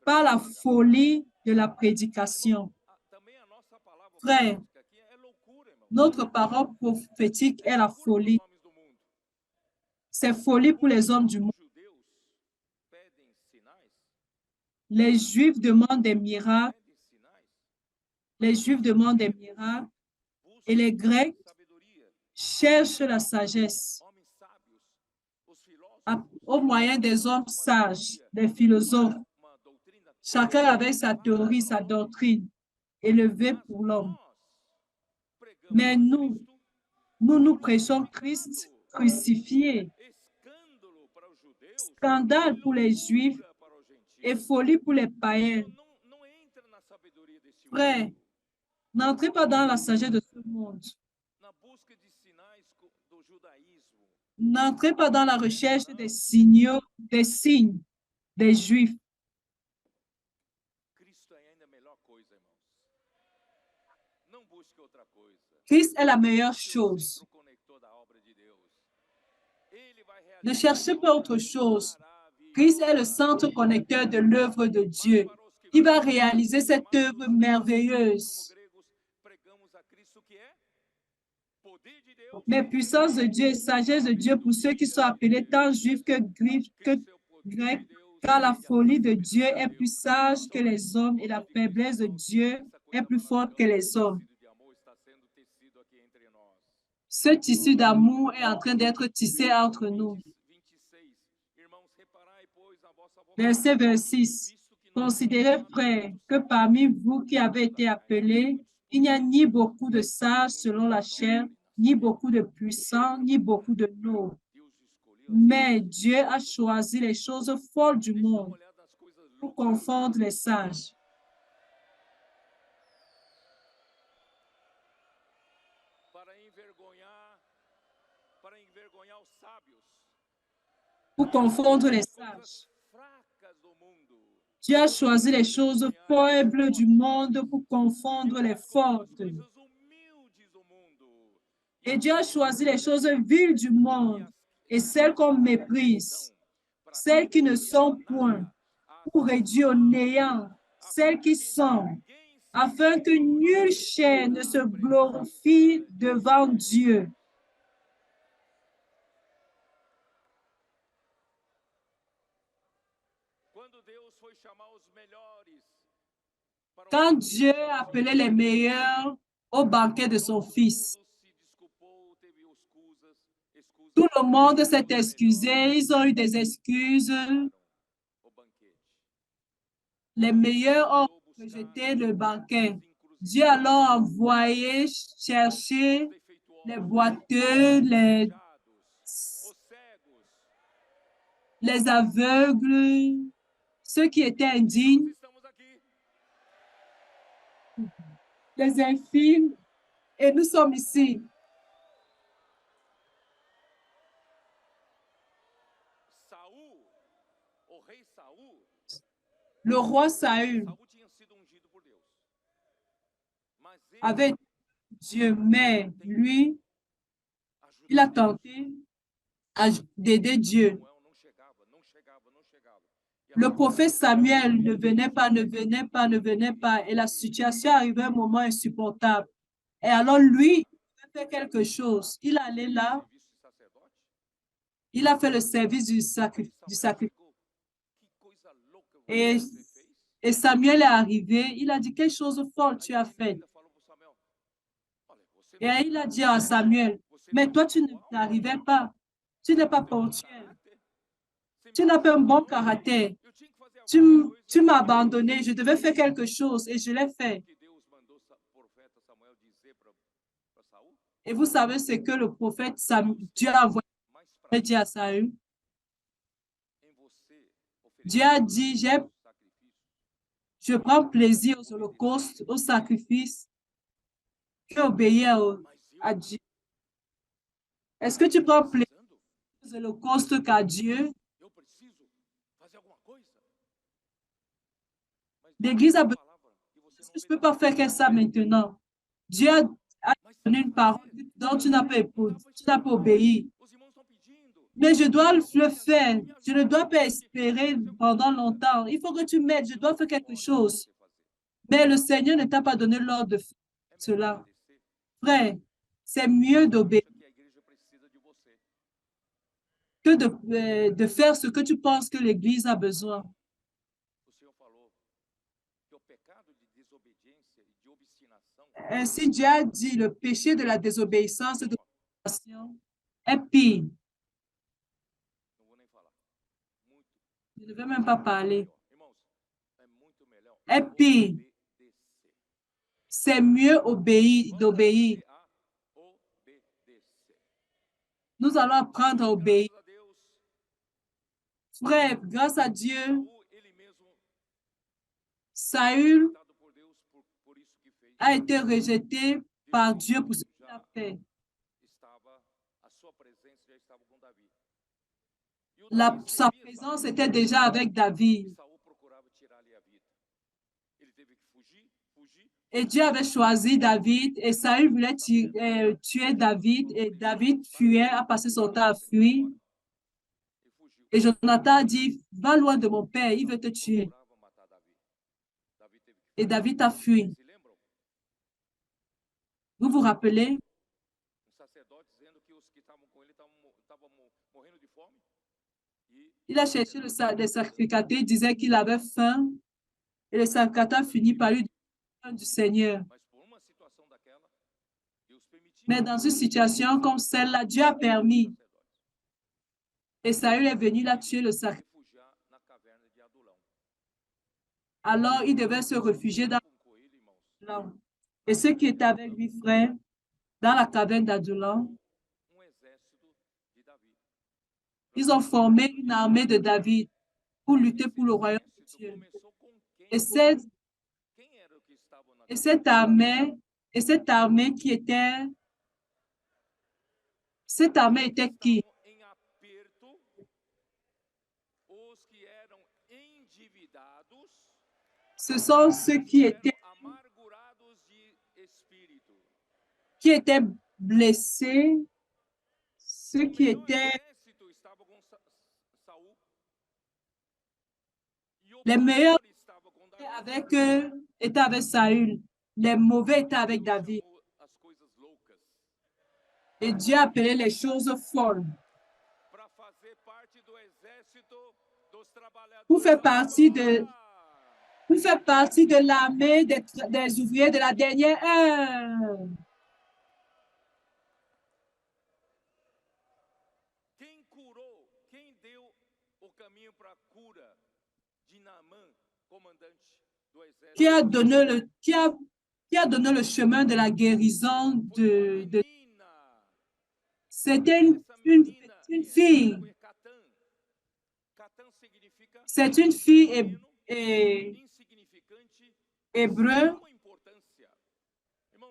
par la folie de la prédication. Também a nossa palavra Frère, profética aqui é loucura, irmão. notre parole prophétique est la folie. Homens do mundo. C'est folie pour les hommes du monde. Os judeus pedem sinais, Les Juifs demandent des miracles, pedem sinais, les Juifs demandent des miracles et les Grecs sabedoria, cherchent la sagesse homens sábios, os filósofos, au moyen des hommes sages, des philosophes, uma doutrina chacun avec sa théorie, sa doctrine élevée pour l'homme. nós pregamos Mais a nous, Cristo, nous prêchons Christ crucifié, escândalo para os judeus, scandale pour les Juifs loucura para os et gentios. folie pour les païens. Não entra na sabedoria desse Frère, mundo, n'entrez pas dans la sagesse de ce monde. na busca de sinais do judaísmo. N'entrez pas dans la recherche des signaux, des signes des Juifs. Cristo é ainda a melhor coisa, irmãos. Não busque outra coisa. Christ est la meilleure Ele é o chose. centro conector da obra de Deus. Ele vai Ne realizar cherchez pas autre chose. Christ est le maravilhosa. centre connecteur de l'œuvre de Mas Dieu. para os que Il va gostam, réaliser cette amados, œuvre como merveilleuse. gregos, pregamos a Cristo que é poder de Deus. Mais puissance de Dieu et sagesse de Dieu pour ceux qui sont appelés tant juifs que grecs, Cristo é o poder grecs, de Deus. car la Ele é a folie de sabedoria Dieu de est Deus. plus sage que Só les hommes et la de faiblesse de Cristo, Dieu essa est coisa plus forte que maravilhosa, les hommes. esse tecido de amor está sendo tecido aqui entre nós. Ce tissu d'amour est en train d'être tissé entre nous. 26. Irmãos, reparai, pois, na vossa vocação, Verset 26. visto que não Considérez, frères, que parmi vous qui avez été appelés, il n'y a ni beaucoup de sages selon la chair, ni beaucoup de puissants, ni beaucoup de nobles. Deus escolheu. Mais Dieu a choisi les choses folles du Deixa eu dar uma monde olhada nas coisas pour loucas confondre les sages, para envergonhar os sábios. pour confondre les As sages. coisas fracas do mundo. Dieu a choisi les choses faibles du monde pour confondre les As fortes. coisas humildes do mundo. Et Dieu a choisi les choses viles du monde et celles qu'on méprise, celles qui ne sont point, pour réduire au néant celles qui sont, afin que nulle chair ne se glorifie devant Dieu. Quand Dieu a appelé les meilleurs au banquet de son Fils, tout le monde s'est excusé, ils ont eu des excuses. Les meilleurs ont rejeté le banquet. Dieu a alors envoyé chercher les boiteux, les aveugles, ceux qui étaient indignes, les infirmes, et nous sommes ici. Le roi Saül avait Dieu, mais lui, il a tenté d'aider Dieu. Le prophète Samuel ne venait pas, ne venait pas, ne venait pas. Et la situation arrivait à un moment insupportable. Et alors lui, il a fait quelque chose. Il est allé là, serviço de sacerdote. il a fait le service du Aí sacrifice. Samuel chegou, que coisa louca Et, você fez. et Samuel est arrivé, il a dit, quelle chose folle Aí tu as Samuel fait. ainda falou para Samuel, olha, Et il a dit à Samuel, você não mais é toi, tu pontual, n'arrivais pas. Tu n'es você pas não tem bom ponctuel. caráter, você me Tu n'as pas un bon abandonou, caractère. eu tinha que fazer Tu, alguma coisa. tu m'as abandonné. Je devais faire quelque chose et je l'ai fait. Que Deus mandou o profeta Samuel dizer para Saul, Et vous savez ce que le prophète Dieu tem a envoyé mais prazer dire à Saül. em você Dieu oferecer a dit, sacrifícios je prends plaisir aux holocaustes, aux sacrifices, que obéir mas à Dieu. Est-ce que tu prends plaisir aux holocaustes qu'à Dieu? eu preciso fazer alguma coisa. Mas L'Église a besoin. palavra e você Est-ce não que je ne peux pas faire que obedeceu. ça maintenant? Dieu a Mas donné tem une que parole fazer. dont tu n'as pas, Não dá para tu n'as pas esperar. obéi. Os irmãos estão pedindo. Mais je dois le faire. Me Je ne ajuda, dois pas gente. espérer Vamos fazer alguma pendant coisa. longtemps. Il faut que tu m'aides. Je Deus dois não faire deu quelque ordem para chose. você fazer. Mais le Seigneur ne t'a pas donné l'ordre de faire É melhor cela. obedecer. Frère, c'est mieux d'obéir Acha que a igreja precisa de você. que de faire ce que tu penses que l'Église a besoin. O Senhor falou que o pecado de desobediência e de obstinação Ainsi, Dieu a dit, le péché de la désobéissance et de l'obstination est pire. não vou nem falar. Muito. Je ne vais même pas parler. Pior. Irmãos, é muito melhor Est pire. obedecer. C'est mieux Vamos d'obéir. aprender a obedecer. Nous allons apprendre à obéir. Graças a Deus, Frère, grâce à Dieu, Saul, ele mesmo Saül dado por Deus por isso que fez. a été rejeté par Dieu pour ce qu'il a fait. Estava a sua presença já estava com Davi. E o Davi Sa servia présence Saul. était déjà avec E David. Saul procurava tirar-lhe a vida. Ele teve que fugir. Et Dieu avait choisi David et Saül voulait tuer David et David fuyait, a passé son temps à fuir. E fugiu. Et Jonathan a dit, va loin de mon père, il veut te tuer. Procurava matar Davi. Davi teve que Et fugir. David a fui. Se lembram? Vous vous rappelez? Sacerdote dizendo que os que estavam com ele estavam morrendo de fome. E Il a cherché les sacrificateurs, il disait qu'il avait faim. Et le sacrificateur finit par lui dire du Seigneur. mas por uma situação daquela, Deus permitiu. Mais dans une situation comme celle-là, Dieu a permis. Et Saül est venu là tuer le sacrificateur. Refugiar na caverna de Adulão. Alors, il devait se réfugier dans Com coelho, irmãos. l'Adullam. Et ceux qui étaient avec lui, frère, dans la caverne d'Adullam, Exército de Davi. ils ont formé une armée de David pour lutter pour le royaume de Dieu. Começou com quem? Et cette, Quem era o que estava na et cette armée, et cette armée qui était, cette armée était qui? em aperto, os que eram endividados, Ce sont ceux qui étaient amargurados de espírito. blessés, ceux qui étaient Exército estava com Saul. E o les meilleurs pior estava com Davi. avec eux étaient avec Saül, les mauvais étaient avec David. Chamou as coisas loucas Et Dieu appelait les choses folles. para fazer parte do exército dos trabalhadores. Pour faire partie de, agora. pour faire partie de l'armée des ouvriers de la dernière heure. Quem curou, quem deu o caminho para a cura de Naamã, comandante do exército? Qui a donné le chemin de la guérison de c'était une fille. C'est une fille hébreu.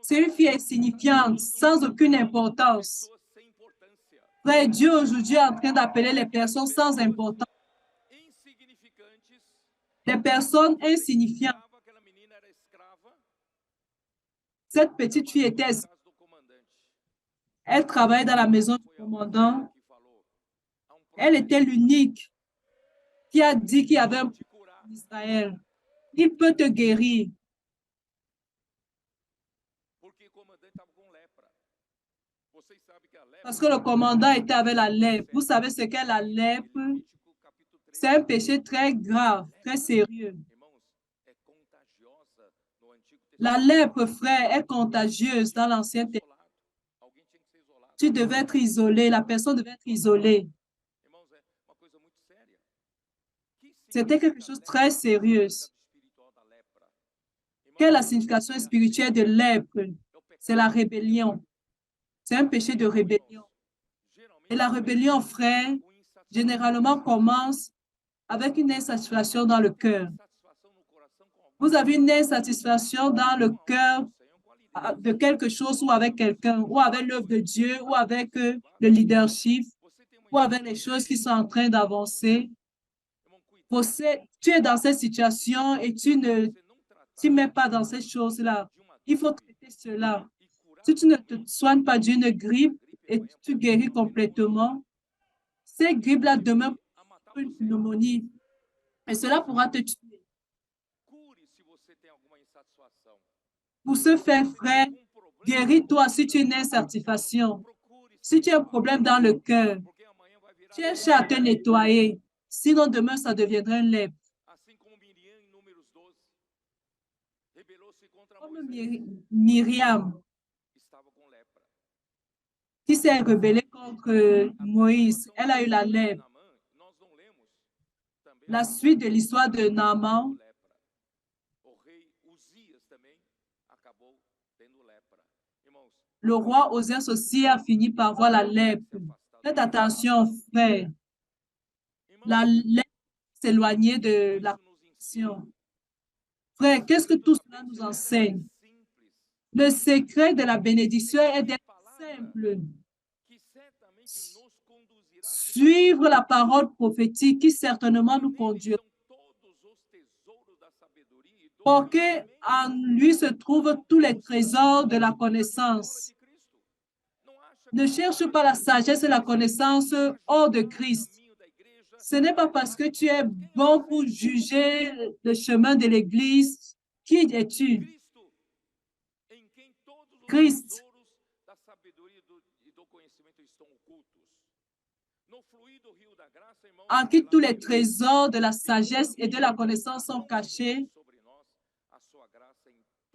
C'est une fille insignifiante, sans aucune importance. Frère, Dieu aujourd'hui est en train d'appeler les personnes sans importance, les personnes insignifiantes. Cette petite fille était, elle travaillait dans la maison du commandant. Elle était l'unique qui a dit qu'il y avait un prophète en Israël. Il peut te guérir. Parce que le commandant était avec la lèpre. Vous savez ce qu'est la lèpre? C'est un péché très grave, très sérieux. La lèpre, frère, est contagieuse dans l'Ancien Testament. Tu devais être isolé, la personne devait être isolée. C'était quelque chose de très sérieux. Quelle est la signification spirituelle de lèpre? C'est la rébellion. C'est un péché de rébellion. Et la rébellion, frère, généralement commence avec une insatisfaction dans le cœur. Vous avez une insatisfaction dans le cœur de quelque chose ou avec quelqu'un, ou avec l'œuvre de Dieu, ou avec le leadership, ou avec les choses qui sont en train d'avancer. Tu es dans cette situation et tu ne t'y mets pas dans ces choses-là. Il faut traiter cela. Si tu ne te soignes pas d'une grippe et tu guéris complètement, ces grippes-là demeurent une pneumonie et cela pourra te tuer. Pour ce faire, frère, guéris-toi si tu as une insatisfaction. Si tu as un problème dans le cœur, cherche à te nettoyer. Sinon, demain, ça deviendra un lèpre. Comme Myriam, qui s'est rebellée contre Moïse, elle a eu la lèpre. La suite de l'histoire de Naaman, le roi Osias aussi a fini par voir la lèpre. Faites attention, frère. La lèpre s'éloigner de la corruption. Frère, qu'est-ce que tout cela nous enseigne? Le secret de la bénédiction est d'être simple. Suivre la parole prophétique qui certainement nous conduira. Pour qu'en lui se trouvent tous les trésors de la connaissance. Ne cherche pas la sagesse et la connaissance hors de Christ. Ce n'est pas parce que tu es bon pour juger le chemin de l'Église. Qui es-tu? Christ. En qui tous les trésors de la sagesse et de la connaissance sont cachés.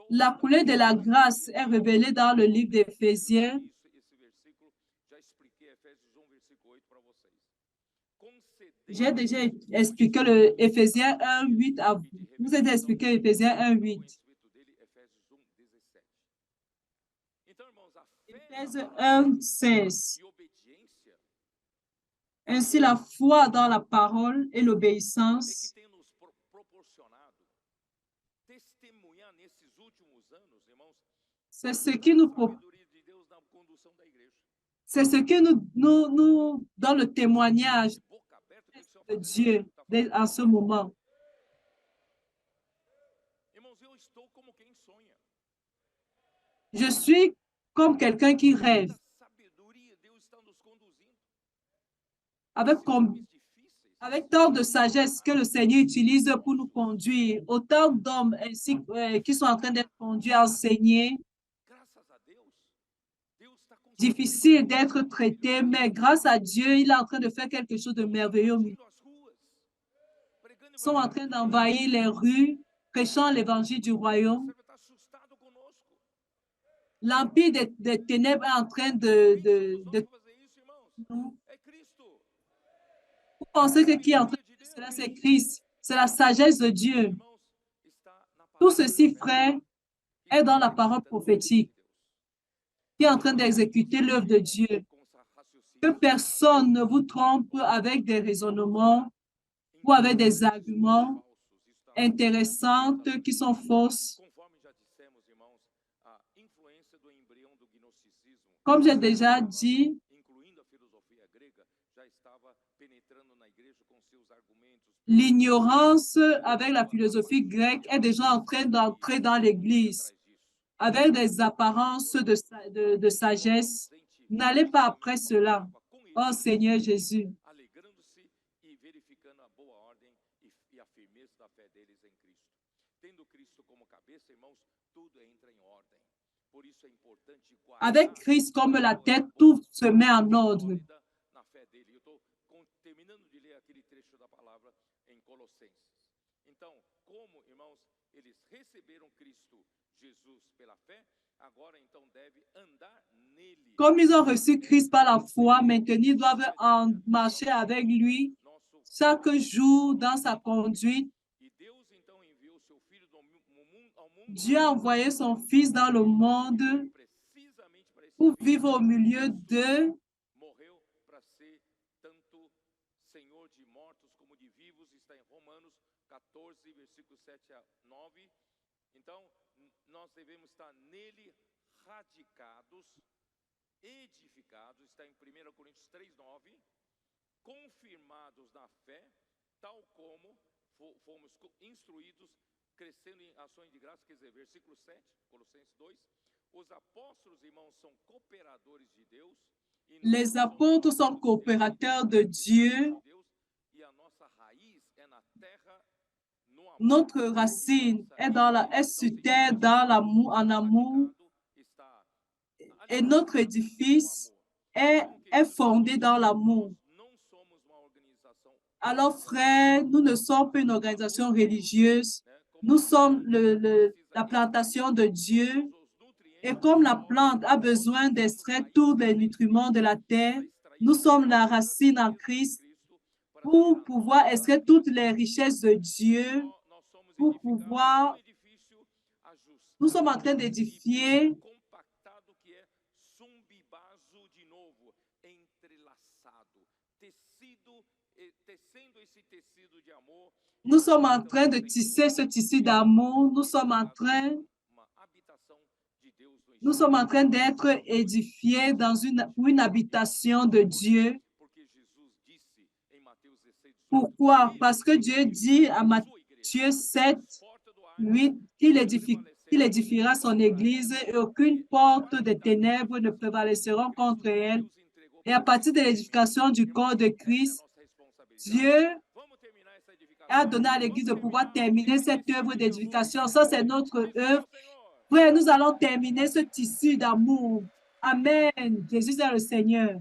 La coulée de la grâce est révélée dans le livre d'Éphésiens. J'ai déjà expliqué le Éphésiens 1:8 à vous. Vous avez expliqué Éphésiens 1:8. Éphésiens 1:16. Ainsi, la foi dans la parole et l'obéissance c'est ce qui nous donne le témoignage de Dieu en ce moment. Je suis comme quelqu'un qui rêve. Avec tant de sagesse que le Seigneur utilise pour nous conduire, autant d'hommes ainsi qui sont en train d'être conduits, enseignés. Difficile d'être traité, mais grâce à Dieu, il est en train de faire quelque chose de merveilleux. Ils sont en train d'envahir les rues, prêchant l'évangile du royaume. L'empire des ténèbres est en train de nous. Vous pensez que qui est en train de faire cela, c'est Christ. C'est la sagesse de Dieu. Tout ceci, frère, est dans la parole prophétique qui est en train d'exécuter l'œuvre de Dieu. Que personne ne vous trompe avec des raisonnements ou avec des arguments intéressants qui sont fausses. Comme j'ai déjà dit, l'ignorance avec la philosophie grecque est déjà en train d'entrer dans l'Église avec des apparences de sagesse. N'allez pas après cela. Oh Seigneur Jésus. Avec Christ comme la tête, tout se met en ordre. na fé dele. Eu estou terminando de ler aquele trecho da palavra em Colossenses. Então, como, irmãos, eles receberam Cristo Jesus pela fé, agora então deve andar nele. Comme ils ont reçu Christ par la foi, maintenant ils doivent en marcher avec lui chaque jour dans sa conduite. E Deus então enviou seu filho ao mundo Dieu a envoyé son Fils dans le monde precisamente para esse pour fim. vivre au milieu d'eux. Morreu para ser tanto Senhor de mortos como de vivos, está em Romanos 14, versículos 7 a 9. Então, nós devemos estar nele radicados, edificados, está em 1 Coríntios 3, 9, confirmados na fé, tal como fomos instruídos, crescendo em ações de graça, quer dizer, versículo 7, Colossenses 2, os apóstolos, irmãos, são cooperadores de Deus. Les apôtres sont coopérateurs de Dieu. Notre racine est sur terre, dans l'amour, en amour, et notre édifice est fondé dans l'amour. Alors, frères, nous ne sommes pas une organisation religieuse. Nous sommes la plantation de Dieu. Et comme la plante a besoin d'extraire tous les nutriments de la terre, nous sommes la racine en Christ pour pouvoir extraire toutes les richesses de Dieu, pour pouvoir... Nous sommes en train d'édifier Nous sommes en train de tisser ce tissu d'amour. Nous sommes en train d'être édifiés dans une habitation de Dieu. Pourquoi? Parce que Dieu dit à Matthieu 7, 8, qu'il édifiera son Église et aucune porte de ténèbres ne prévaléceront contre elle. Et à partir de l'édification du corps de Christ, Dieu a donné à l'Église de pouvoir terminer cette œuvre d'édification. Ça, c'est notre œuvre. Frère, nous allons terminer ce tissu d'amour. Amen. Jésus est le Seigneur.